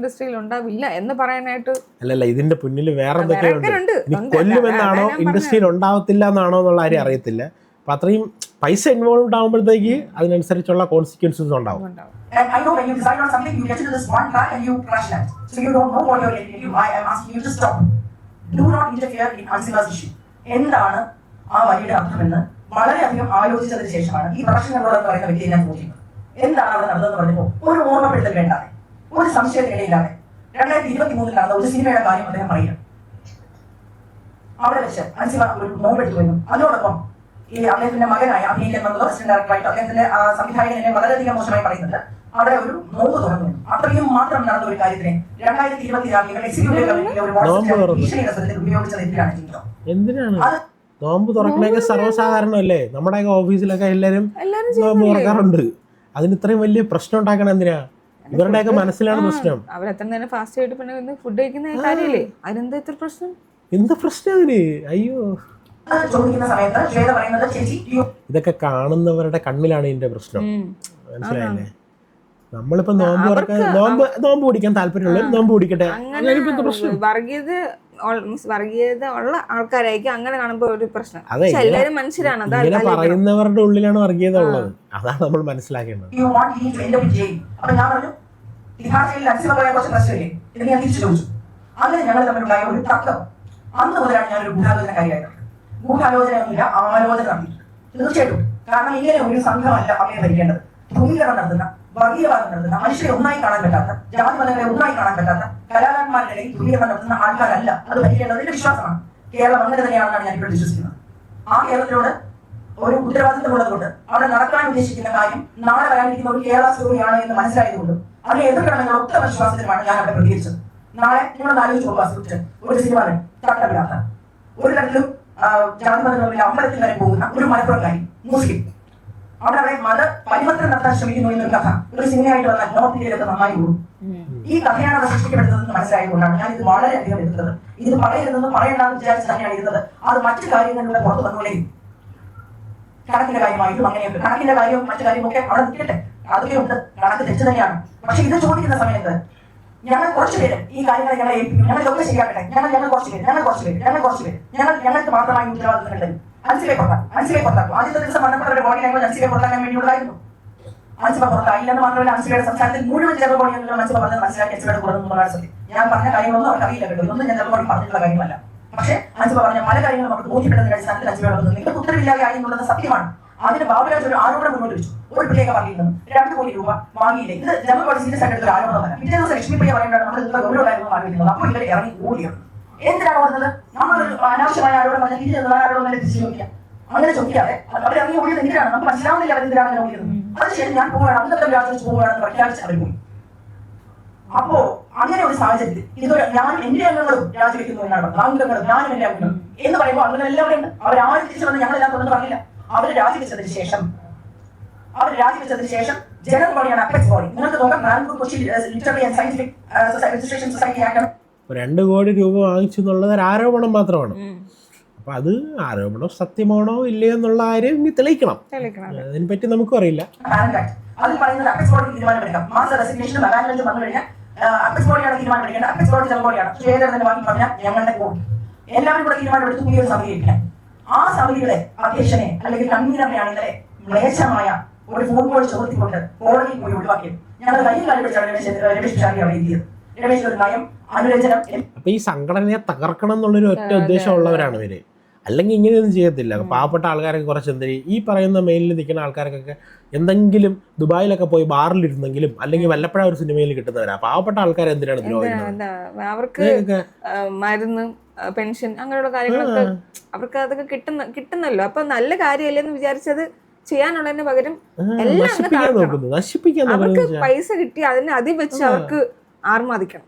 അല്ലല്ല, ഇതിന്റെ പിന്നിൽ വേറെ എന്തൊക്കെയുണ്ട്. കൊല്ലുമെന്നാണോ ഇൻഡസ്ട്രിയിൽ ഉണ്ടാവത്തില്ല എന്നാണോ എന്നുള്ള കാര്യം അറിയത്തില്ല. അപ്പൊ അത്രയും പൈസ ഇൻവോൾവ് ആകുമ്പോഴത്തേക്ക് അതിനനുസരിച്ചുള്ള കോൺസിക്വൻസസ് ഉണ്ടാവും. And I know when you decide on something, you get into this one track and you crash that. So you don't know what you're getting into. I am asking you to stop. Do not interfere in Ansiba's issue. എന്താണ് ആ വഴിയുടെ അർത്ഥമെന്ന് വളരെയധികം ആലോചിച്ചതിന് ശേഷമാണ് ഈ production controller എന്ന് പറയുന്ന വ്യക്തിയെ ഞാൻ ചോദിക്കുന്നത്. എന്താണ് അവിടെ നടന്നതെന്ന് പറഞ്ഞപ്പോൾ ഒരു ഓർമ്മപ്പെടുത്തൽ വേണ്ടാതെ, ഒരു സംശയത്തിനിടയില്ലാതെ 2023 നടന്ന ഒരു സിനിമയുടെ കാര്യം അദ്ദേഹം പറയുക. അവിടെ വെച്ച് അൻസിബ ഒരു നോമ്പെടുത്തു എന്നും അതോടൊപ്പം ഈ അദ്ദേഹത്തിന്റെ മകനായ അഭിനയിക്കാൻ വന്നത് അസിസ്റ്റന്റ് ഡയറക്ടറായിട്ട് അദ്ദേഹത്തിന്റെ സംവിധായകനെ വളരെയധികം മോശമായി പറയുന്നുണ്ട്. അവിടെ ഒരു നോമ്പ് തുറന്നു. അത്രയും മാത്രം നടന്ന ഒരു കാര്യത്തിനെ 2024 എക്സിക്യൂട്ടീവ് ഒരു ഉപയോഗിച്ചത് എന്തിനാണ്? നോമ്പ് തുറക്കണൊക്കെ സർവ്വസാധാരണല്ലേ, നമ്മുടെയൊക്കെ ഓഫീസിലൊക്കെ എല്ലാവരും നോമ്പ് തുറക്കാറുണ്ട്. അതിന് ഇത്രയും വലിയ പ്രശ്നം ഉണ്ടാക്കണം എന്തിനാ? ഇവരുടെയൊക്കെ മനസ്സിലാണ് പ്രശ്നം. എന്താ പ്രശ്നം അതിന്? അയ്യോ, ഇതൊക്കെ കാണുന്നവരുടെ കണ്ണിലാണ് ഇതിന്റെ പ്രശ്നം. മനസ്സിലായില്ലേ? നമ്മളിപ്പോ നോമ്പ് കുടിക്കാൻ താല്പര്യമുള്ള നോമ്പ് കുടിക്കട്ടെ. വർഗീയത ഉള്ള ആൾക്കാരായിരിക്കും അങ്ങനെ കാണുമ്പോ ഒരു പ്രശ്നം. എല്ലാവരും മനുഷ്യരാണ്. ഇങ്ങനെ പറയുന്നവരുടെ ഉള്ളിലാണ് വർഗീയത ഉള്ളത്. അതാണ് നമ്മൾ മനസ്സിലാക്കേണ്ടത്. അങ്ങനെ ഞങ്ങൾ തമ്മിലുണ്ടായ ഒരു തർക്കം അന്ന് മുതലാണ് ഞാനൊരു ഗൂഢാലോചനക്കാരിയായിട്ട്. ഗൂഢാലോചനയൊന്നുമില്ല, ആലോചന നടത്തി. തീർച്ചയായിട്ടും. കാരണം ഇങ്ങനെ ഒരു സംഘമല്ല അമ്മയെ ഭരിക്കേണ്ടത്. ധ്രുവീകരണം നടത്തുന്ന, വർഗീയവാദം നടത്തുന്ന, മനുഷ്യരെ ഒന്നായി കാണാൻ പറ്റാത്ത, ജാതി മതങ്ങളെ ഒന്നായി കാണാൻ പറ്റാത്ത കലാകാരന്മാരുടെ ഇടയിൽ ധ്രുവീകരണം നടത്തുന്ന ആൾക്കാരല്ല അത് ഭരിക്കേണ്ടത്. എന്റെ വിശ്വാസമാണ്. കേരളം അങ്ങനെ തന്നെയാണെന്നാണ് ഞാൻ ഇപ്പോൾ വിശ്വസിക്കുന്നത്. ആ കേരളത്തിനോട് ഒരു ഉത്തരവാദിത്തമുള്ളതുകൊണ്ട് അവിടെ നടക്കാൻ ഉദ്ദേശിക്കുന്ന കാര്യം നാളെ വരാനിരിക്കുന്ന ഒരു കേരള സ്റ്റോറിയാണ് എന്ന് മനസ്സിലായതുകൊണ്ടും അതിനെ എതിർക്കണമെന്നുള്ള ഒറ്റ വിശ്വാസത്തിലുമാണ് ഞാൻ അവിടെ പ്രതികരിച്ചത്. നാളെ നിങ്ങളൊന്ന് ആലോചിച്ച് നോക്കുക, ഒരു സിനിമ തട്ടമില്ലാത്ത ഒരു തരത്തിലും ജാതി മതങ്ങളിൽ അമ്പലത്തിൽ വരെ പോകുന്ന ഒരു മലപ്പുറംകാരി മുസ്ലിം അവിടെ മത പരിവർത്തനം നടത്താൻ ശ്രമിക്കുന്നു എന്നൊരു കഥ ഒരു സിനിമയായിട്ട് വന്നാൽ നോർത്ത് ഇന്ത്യയിലൊക്കെ നന്നായി പോകും. ഈ കഥയാണ് അത് സൃഷ്ടിക്കപ്പെടുന്നതെന്ന് മനസ്സിലായതുകൊണ്ടാണ് ഞാൻ ഇത് വളരെയധികം എടുത്തത്. ഇത് പറയരുതെന്ന് പറയണ്ടെന്ന് വിചാരിച്ച് തന്നെയാണ് ഇരുന്നത്. അത് മറ്റു കാര്യങ്ങളിലൂടെ പുറത്തു വന്നുകൊണ്ടേയും കണക്കിന്റെ കാര്യമായിട്ടും അങ്ങനെയൊക്കെ കണക്കിന്റെ കാര്യവും മറ്റു കാര്യമൊക്കെ അവിടെ നിൽക്കട്ടെ, അതൊക്കെ ഉണ്ട്, കണക്ക് തെറ്റ് തന്നെയാണ്. പക്ഷെ ഇത് ചോദിക്കുന്ന സമയത്ത് ഞങ്ങൾ കുറച്ച് പേര് ഈ കാര്യങ്ങളെ ഞങ്ങളെ ഏൽപ്പിക്കും, ഞങ്ങളൊക്കെ ശരിയാക്കട്ടെ, ഞങ്ങൾ കുറച്ച് പേര് ഞങ്ങൾക്ക് മാത്രമായി ഉത്തരവാദിത്തമുണ്ട്. അൻസിബെ പുറത്താക്കും. ആദ്യത്തെ ദിവസം വന്നപ്പോഴവരുടെ ബോഡി ലാംഗ്വേജ് അൻസിബെ പുറത്താക്കാൻ വേണ്ടിയുള്ളതായിരുന്നു. അൻസിബ പുറത്തായില്ലെന്ന് മാത്രമല്ല, അൻസിബയുടെ സംസ്ഥാനത്തിൽ മുഴുവൻ ജനറൽ ബോഡി അംഗങ്ങളും അൻസിബ പറഞ്ഞത് മനസ്സിലാക്കി അൻസിബയുടെ കൂടെ നിന്നുള്ളതാണ് സത്യം. ഞാൻ പറഞ്ഞ കാര്യങ്ങളൊന്നും അവർക്ക് അറിയില്ല കേട്ടോ, ഇതൊന്നും ജനറൽ ബോഡി പറഞ്ഞിട്ടുള്ള കാര്യമല്ല. പക്ഷേ അൻസിബ പറഞ്ഞ പല കാര്യങ്ങളും അവർക്ക് ബോധ്യപ്പെടുന്ന അടിസ്ഥാനത്തിൽ അൻസിബയോട് നിങ്ങൾക്ക് ഉത്തരവില്ലാതെ ആയി എന്നുള്ളത് സത്യമാണ്. അതിന് ബാബുരാജ് ഒരു ആരോപണം മുന്നോട്ട് വെച്ചു. ഒരു പ്രത്യേക പാർട്ടിയിൽ നിന്നും 2 കോടി രൂപ വാങ്ങിയില്ലേ. ഇത് ജനറൽ ബോഡി സീരിയസ് ആയിട്ട് ഒരു ആരോപണമല്ല. പിറ്റേ ദിവസം ലക്ഷ്മിപ്രിയ പറയുന്നത് നമ്മൾ ഇത്ര ഗൗരവമായിരുന്നു ആരോപിക്കുന്നത്. അപ്പോൾ ഇവർ ഇറങ്ങി ഓടിയാണ്. എന്തിനാണ് ഓടുന്നത്? നമ്മൾ അനാവശ്യമായ ആരോപണം പറഞ്ഞാൽ തിരിച്ചു ആരോപണം തിരിച്ചു ചോദിക്കാം. അങ്ങനെ ചോദിക്കാതെ അവരിറങ്ങി ഓടിയത് എന്തിനാണ്? നമുക്ക് മനസ്സിലാവുന്നില്ല അവരെന്തിനാണ് അങ്ങനെ ഓടിയത്. അത് ശരി, ഞാൻ പോവുകയാണ്, അന്നത്തെ രാജ്യത്ത് പോവുകയാണെന്ന് പ്രഖ്യാപിച്ച് അവർ പോയി. അപ്പോ അങ്ങനെ ഒരു സാഹചര്യത്തിൽ ഇതൊരു ഞാൻ എന്റെ അംഗങ്ങളും രാജിവെക്കുന്നു എന്നാണ് പറഞ്ഞത്. അംഗങ്ങളും ഞാനും എന്റെ അംഗങ്ങളും എന്ന് പറയുമ്പോൾ അംഗങ്ങൾ എല്ലാവരും ഉണ്ട്. അവരാരും തിരിച്ചു വന്ന് ഞങ്ങളെല്ലാം തുറന്ന് പറഞ്ഞില്ല. അവർ രാജിവെച്ചതിന് ശേഷം അവർ രാജിവെച്ചതിന് ശേഷം ജനറൽ ബോഡിയാണ് അപ്പെക്സ് ബോഡി. നിങ്ങൾക്ക് നോക്കാം, Bangalore Kochi literary and scientific registration society act 2 കോടി രൂപ വാങ്ങിച്ചു എന്നുള്ളത് ഒരു ആരോപണം മാത്രമാണ്. അപ്പൊ അത് ആരോപണം സത്യമാണോ ഇല്ലയോ എന്നുള്ള കാര്യം ഇനി തെളിയിക്കണം. അതിനെപ്പറ്റി നമുക്കും അറിയില്ല. അതിൽ പറയുന്നത് അപ്പെക്സ് ബോഡി തീരുമാനമെടുക്കാം. മാസ റെസിഗ്നേഷനും അബാൻഡ്മെന്റും വന്നു കഴിഞ്ഞാൽ അപ്പെക്സ് ബോഡിയാണ് തീരുമാനമെടുക്കേണ്ടത്. അപ്പെക്സ് ബോഡി ജനറൽ ബോഡിയാണ്. ശ്രീധരന്റെ വാങ്ങി പറഞ്ഞാൽ ഞങ്ങളുടെ ബോഡി എല്ലാവരും കൂടെ തീരുമാനമെടുത്ത് പുതിയൊരു സമിതി ഇരിക്കണം. ആ സമിതിയുടെ അധ്യക്ഷനെ അല്ലെങ്കിൽ കൺവീനറിനെയാണ് ഇന്നലെ മ്ലേച്ഛമായ ഒരു ഫോൺ കോൾ ചോദിച്ചുകൊണ്ട് കോടതിയിൽ പോയി ഒഴിവാക്കിയത്. ഞങ്ങൾ കയ്യിൽ കാലുപിടിച്ചാണ് രമേശ് പിഷാരടി അവിടെ എത്തിയത്. രമേശ് ഒരു നയം അനുരഞ്ജനം. അപ്പൊ ഈ സംഘടനയെ തകർക്കണം എന്നുള്ളൊരു ഒറ്റ ഉദ്ദേശമുള്ളവരാണ് ഇവര്. അല്ലെങ്കിൽ ഇങ്ങനെയൊന്നും ചെയ്യത്തില്ല. പാവപ്പെട്ട ആൾക്കാരൊക്കെ കുറച്ച് എന്തെങ്കിലും ഈ പറയുന്ന മെയിലിൽ നിൽക്കുന്ന ആൾക്കാർക്കൊക്കെ എന്തെങ്കിലും ദുബായിലൊക്കെ പോയി ബാറിലിരുന്നെങ്കിലും അല്ലെങ്കിൽ വല്ലപ്പോഴാ ഒരു സിനിമയിൽ കിട്ടുന്നവരാ. പാവപ്പെട്ട ആൾക്കാർ എന്തിനാണ് അവർക്ക് മരുന്ന് പെൻഷൻ അങ്ങനെയുള്ള കാര്യങ്ങളൊക്കെ അവർക്ക് അതൊക്കെ കിട്ടുന്നല്ലോ. അപ്പൊ നല്ല കാര്യമല്ലെന്ന് വിചാരിച്ചത് ചെയ്യാനുള്ളതിന് പകരം നശിപ്പിക്കാൻ അവർക്ക് പൈസ കിട്ടി അതിനെ അതി വെച്ച് അവർക്ക് ആർമാദിക്കണം.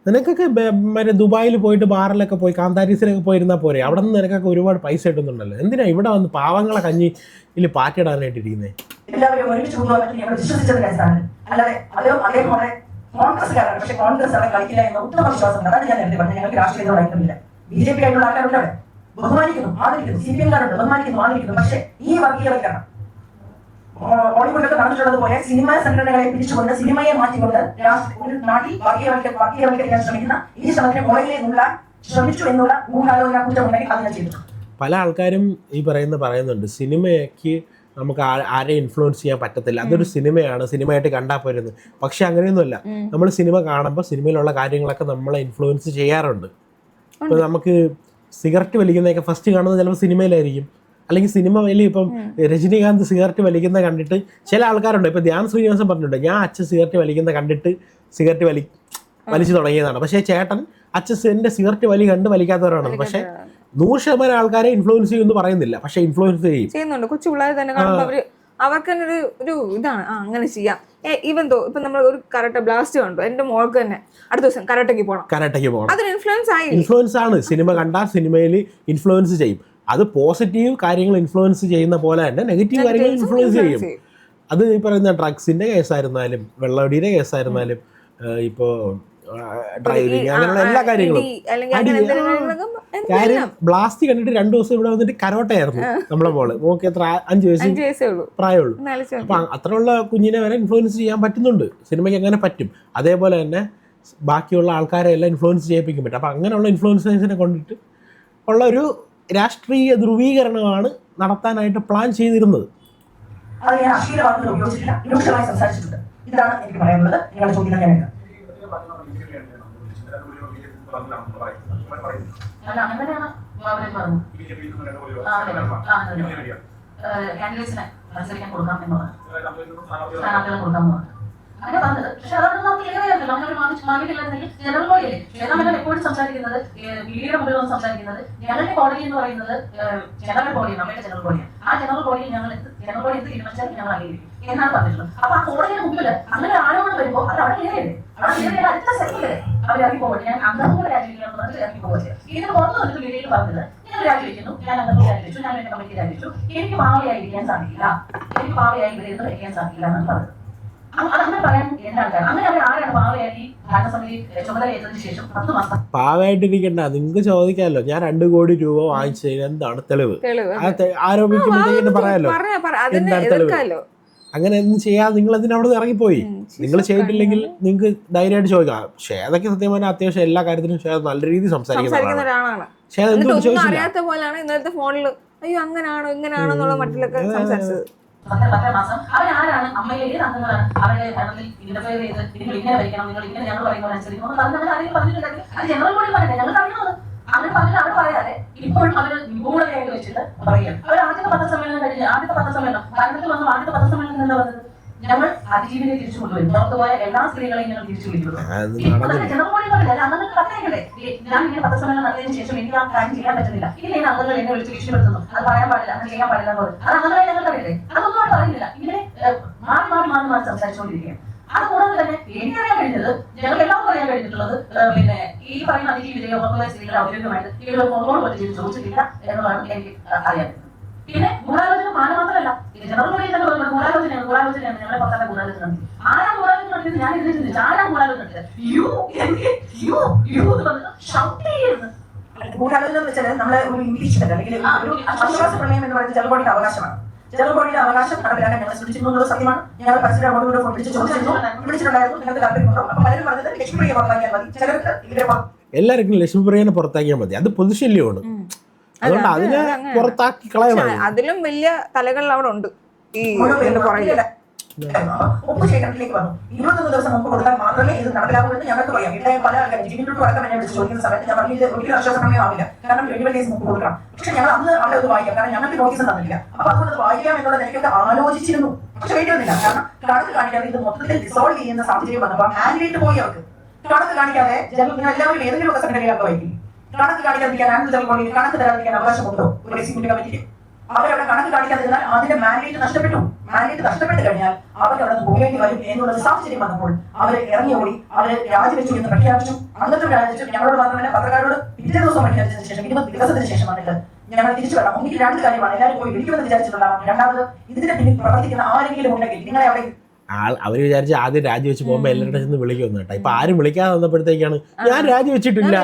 നിനക്കൊക്കെ മറ്റേ ദുബായിൽ പോയിട്ട് ബാറിലൊക്കെ പോയി കാന്താരീസിലൊക്കെ പോയിരുന്നാൽ പോരെ? അവിടെ നിന്ന് നിനക്കൊക്കെ ഒരുപാട് പൈസ കിട്ടുന്നുണ്ടല്ലോ. എന്തിനാ ഇവിടെ വന്ന് പാവങ്ങളെ കഞ്ഞിയിൽ പാറ്റിടാനായിട്ടിരിക്കുന്നത്? എല്ലാവരും ഒരുമിച്ച് കൊണ്ടുപോകാൻ ഞങ്ങൾ വിശ്വസിച്ചത് കേസാണ്. അല്ലാതെ അതേപോലെ കോൺഗ്രസ്സുകാരാണ്, പക്ഷേ കോൺഗ്രസ് അവിടെ കളിക്കില്ല എന്ന ഉത്തമ വിശ്വാസം. അതാണ് ഞാൻ നേരത്തെ പറഞ്ഞത്. ഞങ്ങൾക്ക് രാഷ്ട്രീയത്തിൽ വായിക്കുന്നില്ല. BJP ആയിട്ടുള്ള ആൾക്കാരുണ്ട് അവിടെ, ബഹുമാനിക്കുന്നു, ആദരിക്കുന്നു. CPM-കാരുണ്ട്, ബഹുമാനിക്കുന്നു, ആദരിക്കുന്നു. പക്ഷേ ഈ വർഗീയവൽക്കരണം ബോളിവുഡൊക്കെ നടന്നിട്ടുള്ളത് പോലെ സിനിമാ സംഘടനകളെ പിടിച്ചുകൊണ്ട് സിനിമയെ മാറ്റിക്കൊണ്ട് ഒരു നാട്ടിൽ വർഗീയവൽക്കരിക്കാൻ ശ്രമിക്കുന്ന ഈ ശ്രമത്തിന് പുറകിലേക്കുള്ള ശ്രമിച്ചു എന്നുള്ള ഗൂഢാലോചന കുറ്റമുണ്ടെങ്കിൽ അത് ഞാൻ ചെയ്തു. പല ആൾക്കാരും ഈ പറയുന്നുണ്ട് സിനിമയ്ക്ക് നമുക്ക് ആരെയും ഇൻഫ്ലുവൻസ് ചെയ്യാൻ പറ്റത്തില്ല, അതൊരു സിനിമയാണ്, സിനിമയായിട്ട് കണ്ടാൽ പോരുന്നത്. പക്ഷെ അങ്ങനെയൊന്നുമല്ല. നമ്മൾ സിനിമ കാണുമ്പോൾ സിനിമയിലുള്ള കാര്യങ്ങളൊക്കെ നമ്മളെ ഇൻഫ്ലുവൻസ് ചെയ്യാറുണ്ട്. ഇപ്പോൾ നമുക്ക് സിഗരറ്റ് വലിക്കുന്നതൊക്കെ ഫസ്റ്റ് കാണുന്നത് ചിലപ്പോൾ സിനിമയിലായിരിക്കും. അല്ലെങ്കിൽ സിനിമ വലിയ ഇപ്പം രജനീകാന്ത് സിഗരറ്റ് വലിക്കുന്ന കണ്ടിട്ട് ചില ആൾക്കാരുണ്ട്. ഇപ്പോൾ ധ്യാൻ ശ്രീനിവാസൻ പറഞ്ഞിട്ടുണ്ട്, ഞാൻ അച്ഛൻ സിഗരറ്റ് വലിക്കുന്ന കണ്ടിട്ട് സിഗരറ്റ് വലിച്ചു തുടങ്ങിയതാണ്. പക്ഷേ ചേട്ടൻ അച്ഛൻ്റെ സിഗരറ്റ് കണ്ട് വലിക്കാത്തവരാണ്. പക്ഷേ 100% ആൾക്കാരെ ഇൻഫ്ലുവൻസ് ചെയ്യുമെന്ന് പറയുന്നില്ല, പക്ഷെ ഇൻഫ്ലുവൻസ് ചെയ്യുന്നുണ്ട്. കൊച്ചു പിള്ളേർ തന്നെ കാണുമ്പോൾ അവർക്ക് തന്നെ ഒരു ഇതാണ് അങ്ങനെ ചെയ്യാം. ഈവൻ തോ ഇപ്പൊ നമ്മൾ ഒരു കരാട്ടെ ബ്ലാസ്റ്റ് കണ്ടു, എന്റെ മോൾക്ക് തന്നെ അടുത്ത ദിവസം കരാട്ടയ്ക്ക് പോകണം. അതിന് ഇൻഫ്ലുവൻസ് ആണ്. സിനിമ കണ്ടാൽ സിനിമയിൽ ഇൻഫ്ലുവൻസ് ചെയ്യും. അത് പോസിറ്റീവ് കാര്യങ്ങൾ ഇൻഫ്ലുവൻസ് ചെയ്യുന്ന പോലെ തന്നെ നെഗറ്റീവ് കാര്യങ്ങൾ ഇൻഫ്ലുവൻസ് ചെയ്യും. അത് ഈ പറയുന്ന ഡ്രഗ്സിന്റെ കേസായിരുന്നാലും വെള്ളവടിയുടെ കേസായിരുന്നാലും ഇപ്പോൾ ഡ്രൈവിങ് അങ്ങനെയുള്ള എല്ലാ കാര്യങ്ങളും. കാര്യം ബ്ലാസ്റ്റ് കണ്ടിട്ട് 2 ദിവസം ഇവിടെ വന്നിട്ട് കരോട്ടയായിരുന്നു നമ്മളെ മോള്. മോക്ക് എത്ര 5 വയസ്സേ പ്രായമുള്ളൂ. അപ്പൊ അത്രയുള്ള കുഞ്ഞിനെ വരെ ഇൻഫ്ലുവൻസ് ചെയ്യാൻ പറ്റുന്നുണ്ട്. സിനിമയ്ക്ക് അങ്ങനെ പറ്റും. അതേപോലെ തന്നെ ബാക്കിയുള്ള ആൾക്കാരെ എല്ലാം ഇൻഫ്ലുവൻസ് ചെയ്യിപ്പിക്കാൻ പറ്റും. അപ്പൊ അങ്ങനെയുള്ള ഇൻഫ്ലുവൻസേഴ്സിനെ കൊണ്ടിട്ട് ഉള്ള ഒരു രാഷ്ട്രീയ ധ്രുവീകരണമാണ് നടത്താനായിട്ട് പ്ലാൻ ചെയ്തിരുന്നത്. അത് ഞാൻ അശ്ലീല വാക്കുകൾ ഉപയോഗിച്ചിട്ടില്ല, രൂക്ഷമായി സംസാരിച്ചിട്ടുണ്ട്. ഇതാണ് എനിക്ക് പറയാനുള്ളത്. നിങ്ങളുടെ ചോദ്യം തന്നെയാണ്. കാൻഡിഡേറ്റ്സിനെ മത്സരിക്കാൻ കൊടുക്കാം എന്ന് പറഞ്ഞു, സ്ഥാനാർത്ഥികളെ കൊടുക്കാൻ പറഞ്ഞു. അങ്ങനെ പറഞ്ഞത്. പക്ഷെ അതൊന്നും നമുക്ക് ഏറിയല്ലോ. അങ്ങനെ മാറിയിട്ടില്ലെങ്കിൽ ജനറൽ ബോഡിയല്ലേ. ശ്വേതാമേനോൻ എപ്പോഴും സംസാരിക്കുന്നത്, മീഡിയയുടെ മുമ്പിൽ വന്ന് സംസാരിക്കുന്നത് ഞങ്ങളുടെ കോടതി എന്ന് പറയുന്നത് ജനറൽ ബോഡിയാണ്, നമ്മുടെ ജനറൽ ബോഡിയാണ്. ആ ജനറൽ ബോഡിയിൽ ഞങ്ങൾ ജനറൽ ബോഡി എന്ത് തീരുമാനിച്ചാൽ ഞങ്ങൾ അംഗീകരിക്കും എന്നാണ് പറഞ്ഞിട്ടുള്ളത്. അപ്പൊ ആ കോടതിയുടെ മുമ്പിൽ അങ്ങനെ ആരോപണം വരുമ്പോൾ അത് അവിടെ കയറിയല്ലേ, അവിടെ കയറിയ അടുത്ത സെക്കൻഡില് അവർ ഇറങ്ങി പോകട്ടെ, ഞാൻ അംഗങ്ങൾ രാജിവെക്കണം എന്ന് പറഞ്ഞിട്ട് ഇറങ്ങി പോകട്ടെ. ഇതിന് പുറത്ത് വന്നിട്ട് മീഡിയയിൽ പറഞ്ഞത് ഞാൻ രാജിവെക്കുന്നു, ഞാൻ അംഗങ്ങൾ രാജിവെച്ചു, ഞാൻ എന്റെ കമ്മിറ്റി രാജിവെച്ചു, എനിക്ക് പാവയായി ഇരിക്കാൻ സാധിക്കില്ല, എനിക്ക് പാവയായി ഇവിടെ നിന്ന് വയ്ക്കാൻ സാധിക്കില്ല എന്നാണ് പറഞ്ഞത്. അങ്ങനെ പറയാൻ എന്താണ്? അങ്ങനെ അവർ ആരാണ് പാവയായി ഭരണസമിതി ചുമതലയേറ്റതിന് ശേഷം 10 മാസം പാവമായിട്ടിരിക്കണ്ട? നിങ്ങൾക്ക് ചോദിക്കാമല്ലോ, ഞാൻ 2 കോടി രൂപ വാങ്ങിച്ചതിന് എന്താണ് തെളിവ്? ആരോപിക്കുമ്പോഴത്തേക്ക് പറയാലോ എന്താണ് തെളിവ്. അങ്ങനെ ഒന്നും ചെയ്യാതെ നിങ്ങൾ എന്തിനാ അവിടെ നിന്ന് ഇറങ്ങിപ്പോയി? നിങ്ങൾ ചെയ്തിട്ടില്ലെങ്കിൽ നിങ്ങൾക്ക് ധൈര്യമായിട്ട് ചോദിക്കാം. ഷേതൊക്കെ സത്യം പറഞ്ഞാൽ അത്യാവശ്യം എല്ലാ കാര്യത്തിലും നല്ല രീതിയിൽ സംസാരിക്കുന്ന ഒരാളാണ്. അറിയാത്ത പോലെയാണ് ഇന്നലത്തെ ഫോണിൽ അയ്യോ അങ്ങനാണോ ഇങ്ങനാണോ എന്നുള്ള മട്ടിലൊക്കെ സംസാരിച്ചത്. 10 മാസം അവരാരാണ്? അമ്മയിലെ ഏത് അംഗങ്ങളാണ് അവരുടെ ഭരണത്തിൽ ഇന്റർഫെയർ ചെയ്ത് നിങ്ങൾ ഇങ്ങനെ ഭരിക്കണം, നിങ്ങൾ ഇങ്ങനെ ഞങ്ങൾ പറയുമ്പോൾ അനുസരിക്കണം പറഞ്ഞാൽ ആരെങ്കിലും പറഞ്ഞിട്ടുണ്ടെങ്കിൽ അത് ജനറൽ ബോഡി പറയട്ടെ, ഞങ്ങൾ അറിയണത്. അങ്ങനെ പറഞ്ഞാൽ അവർ പറയാതെ ഇപ്പോഴും അവർ നിഗൂഢതയായിട്ട് വെച്ചിട്ട് പറയാം. അവർ ആദ്യത്തെ പത്രസമ്മേളനം കഴിഞ്ഞ് ഭരണത്തിൽ വന്ന ആദ്യത്തെ പത്രസമ്മേളനം എന്താ പറഞ്ഞത്? ഞങ്ങൾ അതിജീവിനെ തിരിച്ചു കൊണ്ടുവരും, പുറത്തുപോയ എല്ലാ സ്ത്രീകളെയും ഞങ്ങൾ തിരിച്ചു വിളിക്കുന്നു. ജനറൽ ബോഡി പറയില്ല, അംഗങ്ങൾക്ക് കത്തയക്കണ്ടേ? ഞാൻ ഇങ്ങനെ പത്രസമ്മേളനം നടത്തിയതിനു ശേഷം എനിക്ക് ആ കാര്യം ചെയ്യാൻ പറ്റുന്നില്ല, ഇങ്ങനെ അംഗങ്ങൾ എന്നെ വിളിച്ച് ഭീഷണിപ്പെടുത്തുന്നു, അത് പറയാൻ പാടില്ല, അങ്ങനെ ചെയ്യാൻ പാടില്ല എന്ന് പറയും. അത് അംഗങ്ങളെ ഞങ്ങൾക്ക് അറിയില്ലേ? അതൊന്നും അവിടെ പറയുന്നില്ല. ഇങ്ങനെ മാറി സംസാരിച്ചുകൊണ്ടിരിക്കുകയാണ്. അതുകൂടാതെ തന്നെ എനിക്കറിയാൻ കഴിഞ്ഞത്, ഞങ്ങൾക്ക് എല്ലാവർക്കും അറിയാൻ കഴിഞ്ഞിട്ടുള്ളത്, പിന്നെ ഈ പറയുന്ന അതിജീവിതയോ പുറത്തുപോയ സ്ത്രീകളെ ഔദ്യോഗികമായിട്ട് ഇവർ ഫോണോട് പറ്റി ചോദിച്ചിട്ടില്ല എന്നുള്ളതാണ് എനിക്ക് അറിയാൻ. പിന്നെ ഗൂഢാലോചന മാന മാത്രമല്ല, ഇത് ജനറൽ വഴി തന്നെ പറയുന്നത് ഗൂഢാലോചനയാണ് ഞങ്ങളെ പുറത്തെ ഗൂഢാലോചന നടത്തി. ആരാ ഗൂഢാലോചന നടത്തിയത്? ഞാൻ ഇതിൽ ചിന്തിച്ചു, ആരാ ഗൂഢാലോചന നടത്തിയത്? യു എന്ന് പറഞ്ഞത് ഷൗട്ട് ചെയ്യുന്നത്. ഗൂഢാലോചന എന്ന് വെച്ചാൽ നമ്മളെ ഒരു ഇംഗ്ലീഷ് അല്ലെങ്കിൽ ഒരു അവിശ്വാസ പ്രമേയം എന്ന് പറയുന്നത് ജനറൽ ബോഡിയുടെ അവകാശമാണ്. ജനറൽ ബോഡിയുടെ അവകാശം നടപ്പിലാക്കാൻ ഞങ്ങൾ ശ്രമിച്ചിരുന്നത് സത്യമാണ്. ഞങ്ങൾ പരസ്പരം അങ്ങോട്ടും ഫോൺ വിളിച്ച് ചോദിച്ചിരുന്നു, വിളിച്ചിട്ടുണ്ടായിരുന്നു. ഞങ്ങൾക്ക് താല്പര്യമുണ്ടോ? അപ്പൊ പലരും പറഞ്ഞത് ലക്ഷ്മിപ്രിയെ പുറത്താക്കിയാൽ മതി, ചിലർക്ക് ഇവരെ എല്ലാവർക്കും ലക്ഷ്മിപ്രിയനെ പുറത്താക്കിയാൽ മതി, അത് പൊതുശല്യമാണ്. അതുകൊണ്ട് അതിനെ പുറത്താക്കി കളയണം. അതിലും വലിയ തലകൾ അവിടെ ഉണ്ട് ഈ പുറകില്. ഒപ്പ് ശേഖരണത്തിലേക്ക് വന്നു. 21 ദിവസം മുമ്പ് കൊടുത്താൽ മാത്രമേ ഇത് നടപ്പിലാകുമെന്ന് ഞങ്ങൾക്ക് പറയാം. ഇവിടെ പല ആൾക്കാരും ജിമ്മിനോട് അടക്കം എന്നെ വിളിച്ച് ചോദിക്കുന്ന സമയത്ത് ഞാൻ പറഞ്ഞു, ഇത് ഒരിക്കലും ആശ്വാസമയം ആവില്ല, കാരണം 20 ഡേയ്സ് മുമ്പ് കൊടുക്കണം. പക്ഷെ ഞങ്ങൾ അന്ന് അവിടെ അത് വായിക്കാം, കാരണം ഞങ്ങൾക്ക് നോട്ടീസ് തന്നില്ല. അപ്പൊ അതുകൊണ്ട് വായിക്കാം എന്നുള്ള നിലയ്ക്കൊക്കെ ആലോചിച്ചിരുന്നു. പക്ഷെ വേണ്ടിയൊന്നുമില്ല, കാരണം കണക്ക് കാണിക്കാതെ ഇത് മൊത്തത്തിൽ ഡിസോൾവ് ചെയ്യുന്ന സാഹചര്യം വന്നപ്പോൾ മാൻഡേറ്റ് പോയി അവർക്ക്. കണക്ക് കാണിക്കാതെ എല്ലാവരും ഏതെങ്കിലും ഒക്കെ സെക്രട്ടറിയാക്കി വായിക്കും. കണക്ക് കാണിക്കാതിരിക്കാൻ കണക്ക് തരാതിരിക്കാൻ അവകാശമുണ്ടോ ഒരു എക്സിക്യൂട്ടീവ് കമ്മിറ്റിക്ക്? അവരവിടെ കണക്ക് കാണിക്കാതിരുന്നാൽ അതിന്റെ മാൻഡേറ്റ് നഷ്ടപ്പെട്ടു. മാൻഡേറ്റ് നഷ്ടപ്പെട്ട് കഴിഞ്ഞാൽ അവർക്ക് അവിടെ പോകേണ്ടി വരും എന്നുള്ള സാഹചര്യം വന്നപ്പോൾ അവർ ഇറങ്ങി ഓടി, അവര് രാജിവെച്ചു എന്ന് പ്രഖ്യാപിച്ചു. എന്നിട്ടും രാജിവെച്ചു. ഞങ്ങളോട് മാത്രമല്ല, പത്രക്കാരോട് പിറ്റേ ദിവസം പ്രഖ്യാപിച്ചതിന് ശേഷം 20 ദിവസത്തിന് ശേഷം വന്നിട്ട് ഞങ്ങൾ തിരിച്ചു വരണം. ഒന്നിൽ 2 കാര്യമാണ്. എല്ലാവരും പോയി വിളിക്കുമെന്ന് വിചാരിച്ചിട്ടുണ്ടാവും. രണ്ടാമത് ഇതിന്റെ പിന്നിൽ പ്രവർത്തിക്കുന്ന ആരെങ്കിലും ഉണ്ടെങ്കിൽ നിങ്ങളെ അവിടെ അവര് വിചാരിച്ച് ആദ്യം രാജിവെച്ച് പോകുമ്പോ എല്ലാവരുടെ ചെന്ന് വിളിക്കുന്നു കേട്ടോ. ഇപ്പൊ ആരും വിളിക്കാതെ വന്നപ്പോഴത്തേക്കാണ് ഞാൻ രാജിവെച്ചിട്ടില്ല,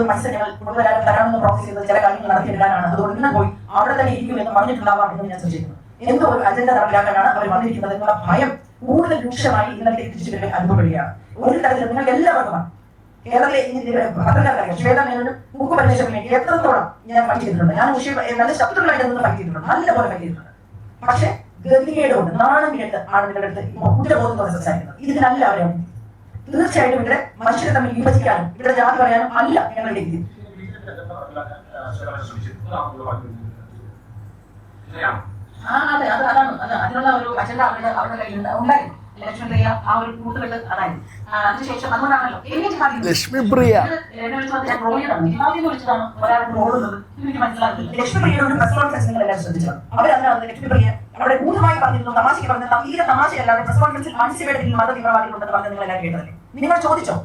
മത്സരങ്ങൾ കൊണ്ടുവരാനും തരാമെന്ന് പ്രോസസ് ചെയ്ത് ചില കാര്യങ്ങൾ നടത്തിയെടുക്കാനാണ്. അതുകൊണ്ട് ഇന്ന് പോയി അവിടെ തന്നെ ഇരിക്കുമെന്ന് പറഞ്ഞിട്ടുണ്ടാവാം എന്ന് ഞാൻ ശ്രദ്ധിക്കുന്നു. എന്തോ ഒരു അജണ്ട നടപ്പിലാക്കാനാണ് അവർ വന്നിരിക്കുന്നത് എന്നുള്ള ഭയം കൂടുതൽ രൂക്ഷമായി ഇന്നത്തെ തിരിച്ചു വരെ അനുഭവപ്പെടുകയാണ്. ഒരു തരത്തിൽ നിങ്ങൾക്ക് എല്ലാവർക്കുമാണ്. കേരളത്തിലെ പത്രക്കാർക്കറിയാം, ശ്വേത മേനോനും മുക്ക് പരിദേശത്തിന് വേണ്ടി എത്രത്തോളം ഞാൻ ഫൈറ്റ് ചെയ്തിട്ടുണ്ട്. ഞാൻ നല്ല ശത്രുക്കളായിട്ട് നിന്ന് ഫൈറ്റ് ചെയ്തിട്ടുണ്ട്, നല്ലപോലെ ഫൈറ്റ് ചെയ്തിട്ടുണ്ട്. പക്ഷെ ഗതികേട് കൊണ്ട് നാണം കേട്ട് ആണ് നിങ്ങളുടെ അടുത്ത് കുറ്റബോധത്തോടെ സംസാരിക്കുന്നത്. ഇതിനല്ല അവരെ തീർച്ചയായിട്ടും ഇവിടെ മനുഷ്യരെ തമ്മിൽ വിഭജിക്കാനും ഇവിടെ ജാതി പറയാനും അല്ല ഞങ്ങളുടെ രീതി. അതെ, അതാണ് അതിനുള്ള ഒരു അജണ്ട അവരുടെ കയ്യിൽ ഉണ്ടായിരുന്നു. ലക്ഷ്മിപ്രിയ ആ ഒരു കൂട്ടുകെട്ട് അതായിരുന്നു. അതിനുശേഷം അതുകൊണ്ടാണല്ലോ ലക്ഷ്മിപ്രിയ വിളിച്ചതാണ് ഒരാൾക്ക് ഓടുന്നത്. എനിക്ക് മനസ്സിലാക്കില്ല. ലക്ഷ്മിപ്രിയയുടെ ഒരു പ്രസ് കോൺഫറൻസ് നിങ്ങൾ എല്ലാവരും ശ്രദ്ധിച്ചു. അവരതിനകത്ത് ലക്ഷ്മിപ്രിയ അവിടെ കൂട്ടമായി പറഞ്ഞിരുന്നു, തമാശയ്ക്ക് പറഞ്ഞത് തീരെ തമാശയല്ലാതെ പ്രസ് കോൺഫറൻസിൽ അൻസിബയുടെ മത തീവ്രവാദികളുണ്ടെന്ന് പറഞ്ഞത് നിങ്ങൾ എല്ലാവരും കേട്ടതല്ലേ? നിങ്ങൾ ചോദിച്ചോ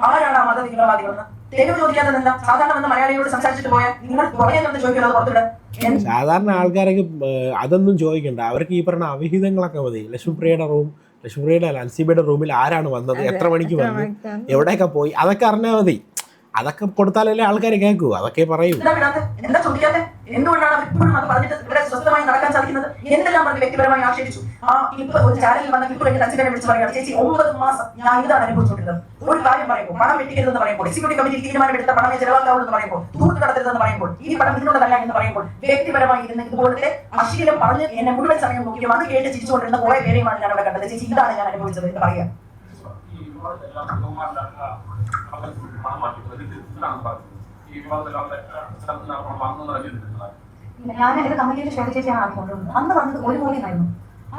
ആരാണ് ആ മത തീവ്രവാദികളെന്ന്? തെരുവ് ചോദിക്കാതെ എന്താ? സാധാരണ വന്ന് മലയാളിയോട് സംസാരിച്ചിട്ട് പോയാൽ നിങ്ങൾ പുറകെ ചോദിക്കുന്നത് പുറത്തിടാൻ. സാധാരണ ആൾക്കാരൊക്കെ അതൊന്നും ചോദിക്കണ്ട, അവർക്ക് ഈ പറഞ്ഞ അവിഹിതങ്ങളൊക്കെ മതി. ലക്ഷ്മിപ്രിയയുടെ അൻസിബയുടെ റൂമിൽ ആരാണ് വന്നത്, എത്ര മണിക്ക് വന്നു, എവിടെയൊക്കെ പോയി, അതൊക്കെ അറിഞ്ഞാൽ മതി. അതൊക്കെ കൊടുത്താലല്ലേ ആൾക്കാർ കേൾക്കൂ, അതൊക്കെ പറയൂ. എന്താ ചോദിക്കാതെ? എന്തുകൊണ്ടാണ് അവർ ഇപ്പോഴും അത് പറഞ്ഞിട്ട് ഇവിടെ സ്വസ്ഥമായി നടക്കാൻ സാധിക്കുന്നത്? എന്തെല്ലാം പറഞ്ഞ് വ്യക്തിപരമായി ആക്ഷേപിച്ചു. ആ ഇപ്പൊ ഒരു ചാനലിൽ വന്ന ഇപ്പോൾ എന്റെ അച്ഛനെ വിളിച്ച് പറയുകയാണ്, ചേച്ചി 9 മാസം ഞാൻ ഇതാണ് അനുഭവിച്ചുകൊണ്ടിരുന്നത്. ഒരു കാര്യം പറയുമ്പോൾ പണം വെട്ടിക്കരുതെന്ന് പറയുമ്പോൾ, എക്സിക്യൂട്ടീവ് കമ്മിറ്റി തീരുമാനമെടുത്ത പണമേ ചെലവാക്കാവൂ എന്ന് പറയുമ്പോൾ, തൂത്ത് കടത്തരുതെന്ന് പറയുമ്പോൾ, ഈ പണം ഇതിനുള്ളതല്ല എന്ന് പറയുമ്പോൾ, വ്യക്തിപരമായി ഇരുന്ന് ഇതുപോലത്തെ അശ്ലീലം പറഞ്ഞ് എന്നെ മുഴുവൻ സമയം നോക്കിയും അത് കേട്ട് ചിരിച്ചുകൊണ്ടിരുന്ന കുറെ പേരെയുമാണ് ഞാൻ അവിടെ കണ്ടത്. ചേച്ചി ഇതാണ് ഞാൻ അനുഭവിച്ചത് എന്ന് പറയാം. ഞാൻ എന്റെ കമ്മിറ്റിയുടെ ശ്വേത ചേച്ചിയാണ് ആദ്യം കൊണ്ടുവന്നത്. അന്ന് വന്നത് 1 കോടിയായിരുന്നു.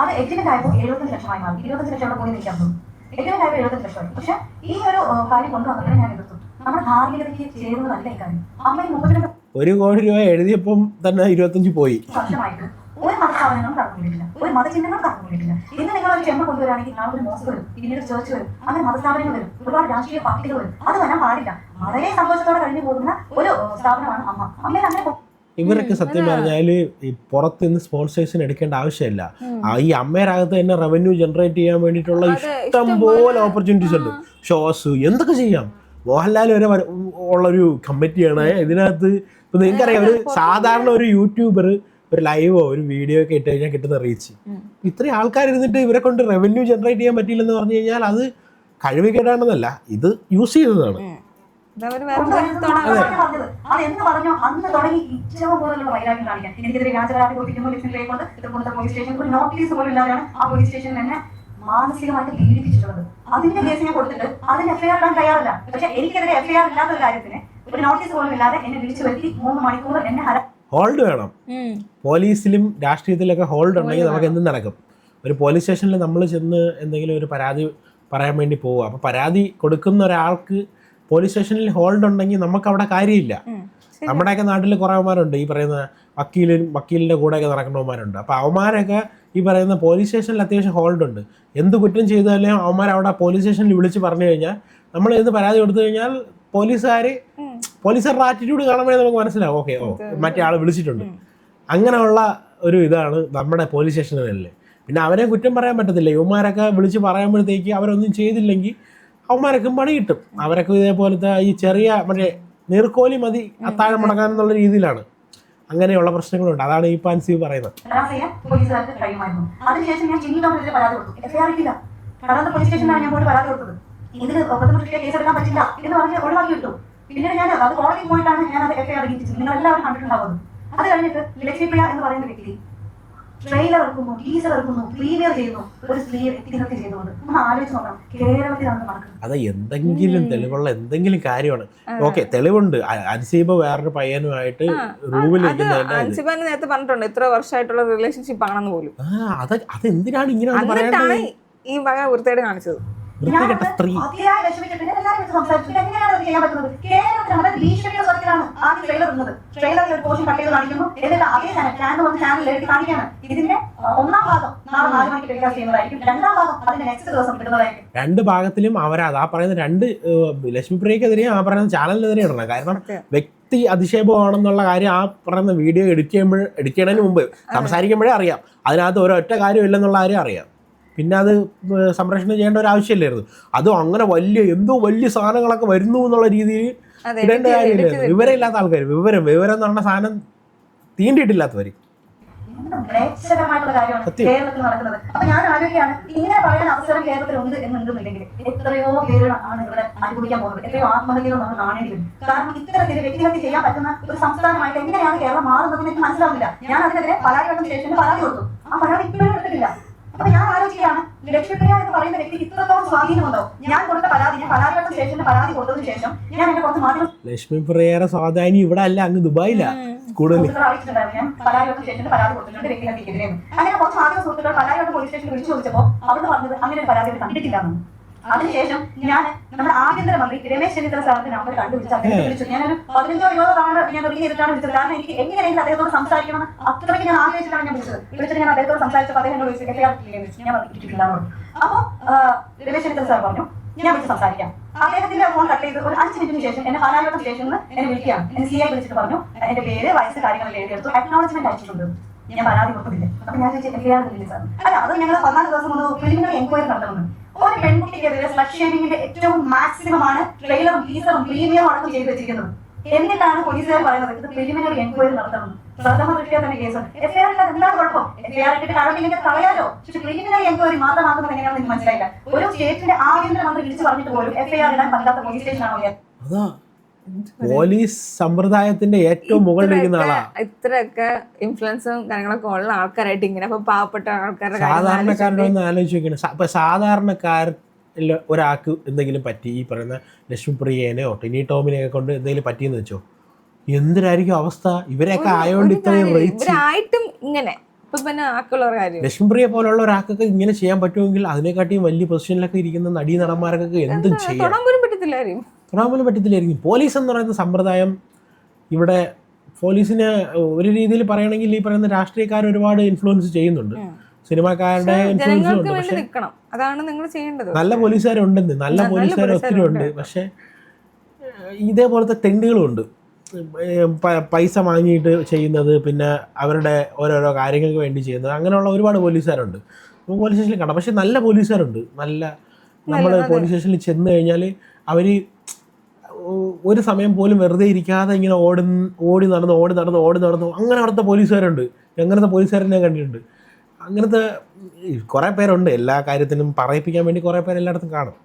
അത് എഗ്രിമെന്റ് ആയപ്പോൾ 75 ലക്ഷമായി മാറി. 25 ലക്ഷം പോയി നിൽക്കാൻ തോന്നും. എഗ്രിമെന്റ് ആയപ്പോൾ 75 ലക്ഷമായി. പക്ഷെ ഈ ഒരു കാര്യം കൊണ്ടുവന്നപ്പോൾ ഞാൻ എതിർത്തു. നമ്മുടെ ധാർമ്മികതയ്ക്ക് ചേരുന്നതല്ല ഈ കാര്യം. അമ്മ 32 കോടി രൂപ എഴുതിയപ്പം തന്നെ 25 പോയി. വർഷമായിട്ട് ഒരു മതസ്ഥാപനങ്ങളും കടന്നുപോയിട്ടില്ല, ഒരു മതചിഹ്നങ്ങളും കടന്നുപോയിട്ടില്ല. ഇന്ന് നിങ്ങൾ ഒരു ചെമ്പ് കൊണ്ടുവരാണെങ്കിൽ നാളെ ഒരു മോസ്ക് വരും, പിന്നീട് ചേർച്ച് വരും, അങ്ങനെ മതസ്ഥാപനങ്ങൾ വരും, ഒരുപാട് രാഷ്ട്രീയ പാർട്ടികൾ വരും. അത് വരാൻ പാടില്ല. വളരെ സന്തോഷത്തോടെ കഴിഞ്ഞു പോകുന്ന ഒരു സ്ഥാപനമാണ് അമ്മ. അമ്മയിൽ അങ്ങനെ ഇവരൊക്കെ സത്യം പറഞ്ഞാൽ ഈ പുറത്ത് നിന്ന് സ്പോൺസേഴ്സിന് എടുക്കേണ്ട ആവശ്യമില്ല. ഈ അമ്മേരകത്ത് തന്നെ റവന്യൂ ജനറേറ്റ് ചെയ്യാൻ വേണ്ടിയിട്ടുള്ള ഇഷ്ടം പോലെ ഓപ്പർച്യൂണിറ്റീസ് ഉണ്ട്. ഷോസ് എന്തൊക്കെ ചെയ്യാം. മോഹൻലാൽ വരെ ഉള്ളൊരു കമ്മിറ്റിയാണ് ഇതിനകത്ത്. ഇപ്പൊ നിങ്ങൾക്കറിയാം, ഒരു സാധാരണ ഒരു യൂട്യൂബർ ഒരു ലൈവോ ഒരു വീഡിയോ ഒക്കെ ഇട്ട് കഴിഞ്ഞാൽ കിട്ടുന്ന റീച്ച്, ഇത്രയും ആൾക്കാർ ഇരുന്നിട്ട് ഇവരെ കൊണ്ട് റവന്യൂ ജനറേറ്റ് ചെയ്യാൻ പറ്റിയില്ലെന്ന് പറഞ്ഞു കഴിഞ്ഞാൽ അത് കഴിവുകേടാണെന്നല്ല, ഇത് യൂസ് ചെയ്യുന്നതാണ്. അതെന്ന് പറഞ്ഞോ അന്ന് തുടങ്ങി ഇച്ചവും പോലുള്ള വൈരാഗ്യം കാണിക്കാൻ. എനിക്കെതിരെ വ്യാജപരാതി കൊടുപ്പിക്കുന്നു ലക്ഷ്മിയെ കൊണ്ട് തൃപ്പൂണിത്തുറ പോലീസ് സ്റ്റേഷൻ ഒരു നോട്ടീസ് പോലും ഇല്ലാതെയാണ് ആ പോലീസ് സ്റ്റേഷനിൽ എന്നെ മാനസികമായിട്ട് പീഡിപ്പിച്ചിട്ടുള്ളത്. അതിന്റെ കേസ് ഞാൻ കൊടുത്തിട്ട് അതിന് എഫ്ഐആർ ഇടാൻ തയ്യാറില്ല. പക്ഷെ എനിക്കെതിരെ എഫ്ഐആർ ഇല്ലാത്ത ഒരു കാര്യത്തിന് ഒരു നോട്ടീസ് പോലും ഇല്ലാതെ എന്നെ വിളിച്ചു വരുത്തി 3 മണിക്കൂർ എന്നെ ഹോൾഡ് വേണം. പോലീസിലും രാഷ്ട്രീയത്തിലൊക്കെ ഹോൾഡ് ഉണ്ടെങ്കിൽ നമുക്ക് എന്തും നടക്കും. ഒരു പോലീസ് സ്റ്റേഷനിൽ നമ്മൾ ചെന്ന് എന്തെങ്കിലും ഒരു പരാതി പറയാൻ വേണ്ടി പോവുക, അപ്പോൾ പരാതി കൊടുക്കുന്ന ഒരാൾക്ക് പോലീസ് സ്റ്റേഷനിൽ ഹോൾഡ് ഉണ്ടെങ്കിൽ നമുക്ക് അവിടെ കാര്യമില്ല. നമ്മുടെയൊക്കെ നാട്ടിൽ കുറേ അവന്മാരുണ്ട്, ഈ പറയുന്ന വക്കീലിൻ്റെ കൂടെയൊക്കെ നടക്കുന്നവന്മാരുണ്ട്. അപ്പോൾ അവന്മാരൊക്കെ ഈ പറയുന്ന പോലീസ് സ്റ്റേഷനിൽ അത്യാവശ്യം ഹോൾഡ് ഉണ്ട്. എന്ത് കുറ്റം ചെയ്താലും അവന്മാർ അവിടെ പോലീസ് സ്റ്റേഷനിൽ വിളിച്ച് പറഞ്ഞു കഴിഞ്ഞാൽ നമ്മൾ എന്ത് പരാതി കൊടുത്തു കഴിഞ്ഞാൽ പോലീസുകാർ പോലീസുകാരുടെ ആറ്റിറ്റ്യൂഡ് കാണുമ്പോഴേ നമുക്ക് മനസ്സിലാവും ഓക്കെ മറ്റേ ആൾ വിളിച്ചിട്ടുണ്ട്. അങ്ങനെയുള്ള ഒരു ഇതാണ് നമ്മുടെ പോലീസ് സ്റ്റേഷനുകളിൽ. പിന്നെ അവരെ കുറ്റം പറയാൻ പറ്റത്തില്ല. യുവമാരൊക്കെ വിളിച്ച് പറയുമ്പോഴത്തേക്ക് അവരൊന്നും ചെയ്തില്ലെങ്കിൽ അവന്മാരൊക്കെ പണി കിട്ടും. അവരൊക്കെ ഇതേപോലത്തെ ഈ ചെറിയ മറ്റേ നീർക്കോലി മതി അത്താഴം മുടങ്ങാനെന്നുള്ള രീതിയിലാണ്. അങ്ങനെയുള്ള പ്രശ്നങ്ങളുണ്ട്. അതാണ് ഈ പാൻസി പറയുന്നത്. പോലീസുകാർക്ക് കഴിയുമായിരുന്നു. അതിനുശേഷം ഞാൻ ചിന്നി ടൗണിൽ പരാതി കൊടുത്തു. എഫ്ഐആറില്ല. കടന്ന പോലീസ് സ്റ്റേഷനിലാണ് ഞാൻ പോയിട്ട് പരാതി കൊടുത്തത്. ഇതിന് കേസ് എടുക്കാൻ പറ്റില്ല എന്ന് പറഞ്ഞ് ഒഴിവാക്കി വിട്ടു. പിന്നീട് ഞാൻ അത് കോടതിയിൽ പോയിട്ടാണ് ഞാൻ അത് എഫ്ഐആർ ഇടിച്ചത്. നിങ്ങൾ എല്ലാവരും കണ്ടിട്ടുണ്ടാവുന്നത്. അത് കഴിഞ്ഞിട്ട് ലക്ഷ്മിപ്രിയ എന്ന് പറയുന്ന വ്യക്തി ട്രെയിലർ ഇറക്കുന്നു, ടീസർ ഇറക്കുന്നു, പ്രീമിയർ ചെയ്യുന്നു, ഒരു സ്ത്രീയെ വ്യക്തിഹത്യ ചെയ്യുന്നുണ്ട്. നമ്മൾ ആലോചിച്ച് നോക്കണം, കേരളത്തിലാണ് നടക്കുന്നത്. അത് എന്തെങ്കിലും തെളിവുള്ള എന്തെങ്കിലും കാര്യമാണ്. ഓക്കെ, തെളിവുണ്ട്. അൻസീബ വേറൊരു പയ്യനുമായിട്ട് റൂമിൽ അൻസിബാന് നേരത്തെ പറഞ്ഞിട്ടുണ്ട് എത്ര വർഷമായിട്ടുള്ള റിലേഷൻഷിപ്പ് ആണെന്ന് പോലും. അത് എന്തിനാണ് ഇങ്ങനെ ഈ വക വൃത്തിയായിട്ട് കാണിച്ചത്. സ്ത്രീ രണ്ട് ഭാഗത്തിലും അവരത് ആ പറയുന്ന രണ്ട് ലക്ഷ്മിപ്രിയക്കെതിരെ ആ പറയുന്ന ചാനലിനെതിരെ ഇടണം. കാരണം വ്യക്തി അധിക്ഷേപമാണെന്നുള്ള കാര്യം ആ പറയുന്ന വീഡിയോ എഡിറ്റ് ചെയ്യുന്നതിന് മുമ്പ് സംസാരിക്കുമ്പോഴേ അറിയാം. അതിനകത്ത് ഒരൊറ്റ കാര്യമില്ലെന്നുള്ള കാര്യം അറിയാം. പിന്നെ അത് സംരക്ഷണം ചെയ്യേണ്ട ഒരു ആവശ്യമില്ലായിരുന്നു. അതും അങ്ങനെ വലിയ സാധനങ്ങളൊക്കെ വരുന്നു എന്നുള്ള രീതിയിൽ ഇടേണ്ട കാര്യമില്ലായിരുന്നു. വിവരം ഇല്ലാത്ത ആൾക്കാർ വിവരം എന്ന് പറഞ്ഞ സാധനം തീണ്ടിയിട്ടില്ലാത്തവര്. കേരളത്തിൽ നടക്കുന്നത്. അപ്പൊ ഞാൻ ആലോചിക്കുകയാണ്, ഇങ്ങനെ പറയാൻ അവസരം കേരളത്തിൽ ഉണ്ട് എന്നുണ്ടെന്നുണ്ടെങ്കിൽ എത്രയോ പേരാണ് ഇവിടെ അനുഭവിക്കാൻ പോകുന്നത്. എത്രയോ ആത്മഹത്യകൾ നമ്മൾ കാണേണ്ടി വരും. കാരണം ഇത്തരത്തിൽ വ്യക്തിഹത്യ ചെയ്യാൻ പറ്റുന്ന ഒരു സംസ്ഥാനമായിട്ട് എങ്ങനെയാണ് കേരളം മാറുന്നതെന്ന് എനിക്ക് മനസ്സിലാവുന്നില്ല. ഞാൻ അതിനെതിരെ പരാതി സ്റ്റേഷനിൽ പരാതി കൊടുത്തു. ആ പരാതി ഇപ്പോഴും എടുത്തിട്ടില്ല. അപ്പൊ ഞാൻ ആലോചിക്കുകയാണ്, ലക്ഷ്മിപ്രിയ എന്ന് പറയുന്ന വ്യക്തിക്ക് ഇത്രത്തോളം സ്വാധീനമുണ്ടോ? ഞാൻ കൊടുത്ത പരാതി, ഞാൻ പരാതിപ്പെട്ട സ്റ്റേഷനിൽ പരാതി കൊടുത്തതിന് ശേഷം ഞാൻ എന്റെ കുറച്ച് മാധ്യമ ലക്ഷ്മിപ്രിയയുടെ സ്വാധീനം ഇവിടെ അല്ല, അങ്ങ് ദുബായിലാ കൂടുതൽ. ഞാൻ പരാതിപ്പെട്ട സ്റ്റേഷനിൽ പരാതി കൊടുത്തിട്ടുണ്ട് വ്യക്തിഹത്യക്കെതിരെ. അങ്ങനെ കുറച്ച് മാധ്യമ സുഹൃത്തുക്കൾ പരാതിപ്പെട്ട പോലീസ് സ്റ്റേഷനിൽ വിളിച്ചു ചോദിച്ചപ്പോൾ അവിടെ പറഞ്ഞത് അങ്ങനെ ഒരു പരാതി കണ്ടിട്ടില്ലാന്ന്. അതിനുശേഷം ഞാൻ നമ്മുടെ ആഭ്യന്തരമന്ത്രി രമേശ് ചെന്നിത്തല സാറിന്റെ നമ്പർ കണ്ടുപിടിച്ച് അദ്ദേഹത്തെ വിളിച്ചു. ഞാനൊരു 15-20 തവണ ഞാൻ റിംഗ് ചെയ്തിട്ടാണ് വിളിച്ചത്. കാരണം എനിക്ക് എങ്ങനെയെങ്കിലും അദ്ദേഹത്തോട് സംസാരിക്കണം അത്രയ്ക്ക് ഞാൻ ആഗ്രഹിച്ചിട്ടാണ് ഞാൻ വിളിച്ചിട്ട് ഞാൻ അദ്ദേഹത്തോട് സംസാരിച്ചപ്പോൾ അദ്ദേഹം എന്നോട് ചോദിച്ചു ഞാൻ ഇട്ടിട്ടില്ല. അപ്പൊ രമേശ് ചെന്നിത്തല സാർ പറഞ്ഞു ഞാൻ വിളിച്ച് സംസാരിക്കാം. അദ്ദേഹത്തിന്റെ ഫോൺ കട്ട് ചെയ്ത് ഒരു 5 മിനിറ്റിന് ശേഷം എന്നെ പാലാരിവട്ടം സ്റ്റേഷനിൽ നിന്ന് എന്നെ വിളിക്കുകയാണ്. എന്നെ CI വിളിച്ചിട്ട് പറഞ്ഞു എന്റെ പേര്, വയസ്സ്, കാര്യങ്ങളൊക്കെ എഴുതിയെടുത്തു, അക്നോളജ്മെന്റ് അയച്ചിട്ടുണ്ട്, ഞാൻ പരാതി കൊടുക്കുന്നില്ല. അപ്പൊ ഞാൻ ചോദിച്ചു എഫ്ഐആർ ഇല്ല സാർ. അല്ല, അത് ഞങ്ങൾ 14 ദിവസം മുമ്പ് പ്രിലിമിനറി എൻക്വയറി നടത്തുന്നുണ്ട്. ഒരു പെൺകുട്ടിക്കെതിരെ സ്ലട്ട് ഷേമിങ്ങിന്റെ ഏറ്റവും മാക്സിമം ആണ് ട്രെയിലറും ടീസറും പ്രീമിയറും അടക്കം ചെയ്ത് വെച്ചിരിക്കുന്നത്. എന്നിട്ടാണ് പോലീസുകാർ പറയുന്നത് ഇത് പ്രിലിമിനറി എൻക്വയറി നടത്തണം. പ്രഥമ ദൃഷ്ടിയ തന്നെ കേസുണ്ട്. എഫ്ഐആർ ഇല്ലാതെ എന്താണ് കുഴപ്പം? എഫ്ഐആർ ഇട്ടിട്ട് കഴവില്ലെങ്കിൽ കളയാലോ. പക്ഷെ പ്രിലിമിനറി എൻക്വയറി മാത്രമാക്കുന്നത് എങ്ങനെയാണെന്ന് എനിക്ക് മനസ്സിലായില്ല. ഒരു സ്റ്റേറ്റിന്റെ ആഭ്യന്തരമന്ത്രി വിളിച്ചു പറഞ്ഞിട്ട് പോലും എഫ്ഐആർ ഇടാൻ പറ്റാത്ത പോലീസ് സ്റ്റേഷനാണോ? പോലീസ് സമ്പ്രദായത്തിന്റെ ഏറ്റവും മുകളിലിരിക്കുന്ന ആളാ. ഇത്രയൊക്കെ ഇൻഫ്ലുവൻസും കാര്യങ്ങളൊക്കെ ഉള്ള ആൾക്കാരായിട്ട് ഇങ്ങനെ പാവപ്പെട്ട ആൾക്കാരുടെ സാധാരണക്കാരുടെ ഒന്ന് ആലോചിച്ച് നോക്കണം. ഇപ്പൊ സാധാരണക്കാരിൽ ഒരാൾക്ക് എന്തെങ്കിലും പറ്റി, ഈ പറയുന്ന ലക്ഷ്മിപ്രിയനെയോ ടിനി ടോമിനെയൊക്കെ കൊണ്ട് എന്തെങ്കിലും പറ്റിയെന്ന് വെച്ചോ, എന്തിനായിരിക്കും അവസ്ഥ? ഇവരെയൊക്കെ ആയോണ്ട് ഇത്രയും ഇവരായിട്ടും ഇങ്ങനെ ലക്ഷ്മിപ്രിയ പോലുള്ള ഒരാൾക്കൊക്കെ ഇങ്ങനെ ചെയ്യാൻ പറ്റുമെങ്കിൽ അതിനെക്കാട്ടിയും വലിയ പൊസിഷനിലൊക്കെ ഇരിക്കുന്ന നടീ നടന്മാർക്കൊക്കെ എന്തും ചെയ്യാം. തൊടാൻ പോലും പറ്റത്തില്ലായിരിക്കും. പോലീസ് എന്ന് പറയുന്ന സമ്പ്രദായം ഇവിടെ പോലീസിനെ ഒരു രീതിയിൽ പറയുകയാണെങ്കിൽ ഈ പറയുന്ന രാഷ്ട്രീയക്കാർ ഒരുപാട് ഇൻഫ്ലുവൻസ് ചെയ്യുന്നുണ്ട്, സിനിമാക്കാരുടെ ഇൻഫ്ലുവൻസും ഉണ്ട്. പക്ഷെ നല്ല പോലീസുകാരുണ്ടെന്ന്, നല്ല പോലീസുകാർ ഒത്തിരി ഉണ്ട്. പക്ഷെ ഇതേപോലത്തെ തെണ്ടുകളും ഉണ്ട്, പൈസ വാങ്ങിയിട്ട് ചെയ്യുന്നത്, പിന്നെ അവരുടെ ഓരോരോ കാര്യങ്ങൾക്ക് വേണ്ടി ചെയ്യുന്നത്. അങ്ങനെയുള്ള ഒരുപാട് പോലീസുകാരുണ്ട് പോലീസ് സ്റ്റേഷനിൽ കാണാം. പക്ഷെ നല്ല പോലീസുകാരുണ്ട്. നമ്മൾ പോലീസ് സ്റ്റേഷനിൽ ചെന്ന് കഴിഞ്ഞാൽ അവർ ഒരു സമയം പോലും വെറുതെ ഇരിക്കാതെ ഇങ്ങനെ ഓടി നടന്നു അങ്ങനെ അവിടുത്തെ പോലീസുകാരുണ്ട്. അങ്ങനത്തെ പോലീസുകാരെ ഞാൻ കണ്ടിട്ടുണ്ട്. അങ്ങനത്തെ കുറേ പേരുണ്ട്. എല്ലാ കാര്യത്തിനും പറയിപ്പിക്കാൻ വേണ്ടി കുറേ പേര് എല്ലായിടത്തും കാണും.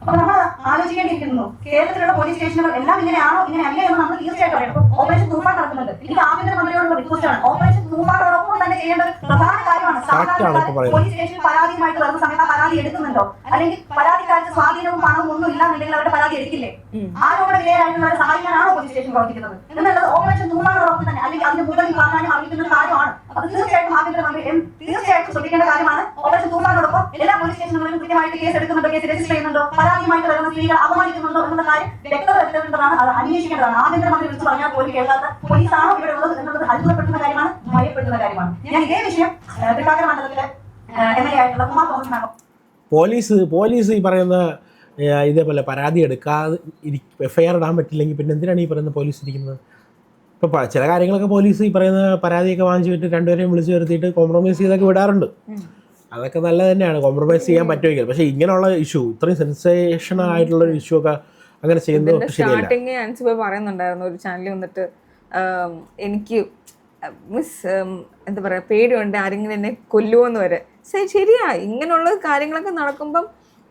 അപ്പൊ നമ്മൾ ആലോചിക്കേണ്ടിയിരിക്കുന്നു, കേരളത്തിലുള്ള പോലീസ് സ്റ്റേഷനുകൾ എല്ലാം ഇങ്ങനെയാണോ ഇങ്ങനെയല്ല എന്ന് നമ്മൾ തീർച്ചയായിട്ടും അറിയണം. ഓപ്പറേഷൻ തൂഫാൻ നടക്കുന്നുണ്ട്. എനിക്ക് ആഭ്യന്തരമന്ത്രിയോടുള്ള റിക്വസ്റ്റാണ്, ഓപ്പറേഷൻ തൂഫാനോടൊപ്പം തന്നെ ചെയ്യേണ്ട ഒരു പ്രധാന കാര്യമാണ് പോലീസ് സ്റ്റേഷനിൽ പരാതിയുമായിട്ട് വരുന്ന സമയത്ത് പരാതി എടുക്കുന്നുണ്ടോ, അല്ലെങ്കിൽ പരാതിക്കാർക്ക് സ്വാധീനവും പണവും ഒന്നും ഇല്ലാന്നുണ്ടെങ്കിൽ അവരുടെ പരാതി എടുക്കില്ലേ? ആരോപണ വിധേയരായിട്ടുള്ളവരെ സഹായിക്കാനാണോ പോലീസ് സ്റ്റേഷൻ പ്രവർത്തിക്കുന്നത് എന്നുള്ളത് ഓപ്പറേഷൻ തൂഫാനോടൊപ്പം തന്നെ, അല്ലെങ്കിൽ അതിന്റെ മുകളിൽ പ്രാധാന്യം അറിയിക്കുന്ന കാര്യമാണ്. അത് തീർച്ചയായിട്ടും ആഭ്യന്തരമന്ത്രി തീർച്ചയായിട്ടും ശ്രദ്ധിക്കേണ്ട കാര്യമാണ്. ഓപ്പറേഷൻ തൂഫാനോടൊപ്പം എല്ലാ പോലീസ് സ്റ്റേഷനുകളിലും കൃത്യമായിട്ട് കേസ് എടുക്കുന്നുണ്ടോ, കേസ് രജിസ്റ്റർ ചെയ്യുന്നുണ്ടോ, പരാതിയുമായിട്ട് വരുന്ന സ്ത്രീകൾ അപമാനിക്കുന്നുണ്ടോ എന്നുള്ള കാര്യം വ്യക്തത വരുത്തേണ്ടതാണ്. അത് അന്വേഷിക്കേണ്ടതാണ്. ആഭ്യന്തരമന്ത്രി വിളിച്ച് പറഞ്ഞാൽ പോലും കേൾക്കാത്ത പോലീസാണോ ഇവിടെ ഉള്ളത് എന്നുള്ളത് അത്ഭുതപ്പെടുത്തുന്ന കാര്യമാണ്, ഭയപ്പെടുത്തുന്ന കാര്യമാണ്. ഞാൻ ഇതേ വിഷയം തൃക്കാക്കര മണ്ഡലത്തിലെ MLA ആയിട്ടുള്ള കുമാർ തോമസിനാണ്. പോലീസ് ഈ പറയുന്ന ഇതേപോലെ പരാതി എടുക്കാതെ FIR ഇടാൻ പറ്റില്ലെങ്കിൽ പിന്നെ എന്തിനാണ് ഈ പറയുന്ന പോലീസ് ഇരിക്കുന്നത്? ഇപ്പോൾ ചില കാര്യങ്ങളൊക്കെ പോലീസ് ഈ പറയുന്ന പരാതിയൊക്കെ വാങ്ങിച്ചിട്ട് രണ്ടുപേരെയും വിളിച്ച് വരുത്തിയിട്ട് കോംപ്രമൈസ് ചെയ്തൊക്കെ വിടാറുണ്ട്. അതൊക്കെ നല്ലത് തന്നെയാണ്, കോംപ്രമൈസ് ചെയ്യാൻ പറ്റുമെങ്കിൽ. പക്ഷേ ഇങ്ങനെയുള്ള ഇഷ്യൂ, ഇത്രയും സെൻസേഷണൽ ആയിട്ടുള്ളൊരു ഇഷ്യൂ ഒക്കെ അങ്ങനെ ചെയ്യുന്നത് ശരിയല്ല. സ്റ്റാർട്ടിങ് അൻസിബ പറയുന്നുണ്ടായിരുന്നു ഒരു ചാനലിൽ വന്നിട്ട്, എനിക്ക് എന്താ പറയുക, പേടിയുണ്ട് ആരെങ്കിലും എന്നെ കൊല്ലുമെന്ന് വരെ. ശരിയാ, ഇങ്ങനെയുള്ള കാര്യങ്ങളൊക്കെ നടക്കുമ്പം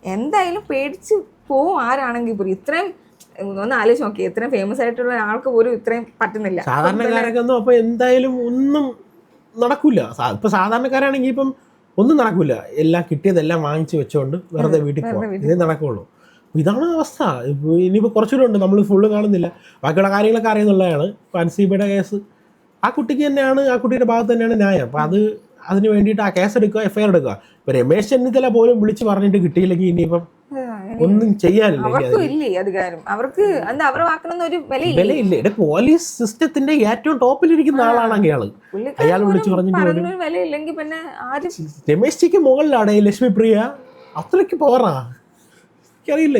എന്തായാലും പേടിച്ച് പോവും ആരാണെങ്കിൽ പോലും. ഇത്രയും ഒന്ന് ആലോചിച്ച് നോക്കി, ഇത്രയും ഫേമസ് ആയിട്ടുള്ള ആൾക്ക് പോലും ഇത്രയും പറ്റുന്നില്ല. സാധാരണക്കാരൊക്കെ ഒന്നും അപ്പോൾ എന്തായാലും ഒന്നും നടക്കില്ല. ഇപ്പം സാധാരണക്കാരാണെങ്കിൽ ഇപ്പം ഒന്നും നടക്കില്ല, എല്ലാം കിട്ടിയതെല്ലാം വാങ്ങിച്ച് വെച്ചുകൊണ്ട് വെറുതെ വീട്ടിൽ പോകാം, ഇതേ നടക്കുള്ളൂ. ഇതാണ് അവസ്ഥ. ഇനിയിപ്പോൾ കുറച്ചുകൂടെ ഉണ്ട്, നമ്മൾ ഫുള്ള് കാണുന്നില്ല, ബാക്കിയുള്ള കാര്യങ്ങളൊക്കെ അറിയുന്നുള്ളതാണ്. ഇപ്പോൾ അൻസീബയുടെ കേസ് ആ കുട്ടിക്ക് തന്നെയാണ്, ആ കുട്ടിയുടെ ഭാഗത്ത് തന്നെയാണ് ന്യായം. അപ്പോൾ അതിന് വേണ്ടിയിട്ട് ആ കേസ് എടുക്കുക, FIR എടുക്കുക. ഇപ്പോൾ രമേശ് ചെന്നിത്തല പോലും വിളിച്ച് പറഞ്ഞിട്ട് കിട്ടിയില്ലെങ്കിൽ ഇനിയിപ്പം ഒന്നും ചെയ്യാനില്ല. അവർക്ക് എന്താ അവരുടെ വാക്കിനൊന്നും ഒരു വിലയില്ല. ഇവിടെ പോലീസ് സിസ്റ്റത്തിന്റെ ഏറ്റവും ടോപ്പിലിരിക്കുന്ന ആളാണ് അയാൾ വിളിച്ചു പറഞ്ഞിട്ട് വിലയില്ലെങ്കിൽ പിന്നെ രമേശ് ജിക്ക് മുകളിലാണ് ലക്ഷ്മിപ്രിയ, അത്രയ്ക്ക് പോറാ, എനിക്കറിയില്ല.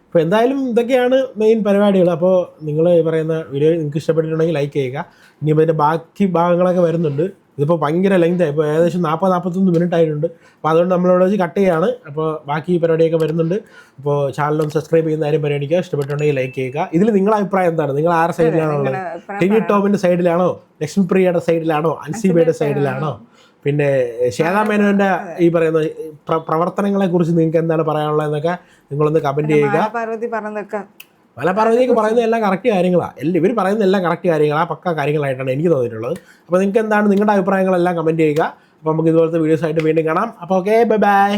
അപ്പോൾ എന്തായാലും ഇതൊക്കെയാണ് മെയിൻ പരിപാടികൾ. അപ്പോൾ നിങ്ങൾ പറയുന്ന വീഡിയോ നിങ്ങൾക്ക് ഇഷ്ടപ്പെട്ടിട്ടുണ്ടെങ്കിൽ ലൈക്ക് ചെയ്യുക. ഇനിയിപ്പോൾ ഇതിൻ്റെ ബാക്കി ഭാഗങ്ങളൊക്കെ വരുന്നുണ്ട്. ഇതിപ്പോൾ ഭയങ്കര ലെങ്തായി, ഇപ്പോൾ ഏകദേശം 40-41 മിനിറ്റ് ആയിട്ടുണ്ട്. അപ്പോൾ അതുകൊണ്ട് നമ്മളോട് വെച്ച് കട്ട് ചെയ്യാണ്. അപ്പോൾ ബാക്കി പരിപാടിയൊക്കെ വരുന്നുണ്ട്. അപ്പോൾ ചാനലൊന്ന് സബ്സ്ക്രൈബ് ചെയ്യുന്ന കാര്യം പരിഗണിക്കുക. ഇഷ്ടപ്പെട്ടുണ്ടെങ്കിൽ ലൈക്ക് ചെയ്യുക. ഇതിൽ നിങ്ങളുടെ അഭിപ്രായം എന്താണ്? നിങ്ങൾ ആരുടെ സൈഡിലാണുള്ളത്? ടിനി ടോമിൻ്റെ സൈഡിലാണോ, ലക്ഷ്മിപ്രിയയുടെ സൈഡിലാണോ, അൻസീബയുടെ സൈഡിലാണോ? പിന്നെ ശ്വേതാ മേനോൻ്റെ ഈ പറയുന്ന പ്രവർത്തനങ്ങളെ കുറിച്ച് നിങ്ങൾക്ക് എന്താണ് പറയാനുള്ളതെന്നൊക്കെ നിങ്ങളൊന്ന് കമൻറ്റ് ചെയ്യുക. പാർവതിയൊക്കെ പറയുന്ന എല്ലാം കറക്റ്റ് കാര്യങ്ങളാണ്, ഇവർ പറയുന്ന എല്ലാം കറക്റ്റ് കാര്യങ്ങളാണ്, പക്ക കാര്യങ്ങളായിട്ടാണ് എനിക്ക് തോന്നിയിട്ടുള്ളത്. അപ്പോൾ നിങ്ങൾക്ക് എന്താണ് നിങ്ങളുടെ അഭിപ്രായങ്ങളെല്ലാം കമൻറ്റ് ചെയ്യുക. അപ്പോൾ നമുക്ക് ഇതുപോലത്തെ വീഡിയോസ് ആയിട്ട് വീണ്ടും കാണാം. അപ്പോൾ ഓക്കെ, ബൈ ബൈ.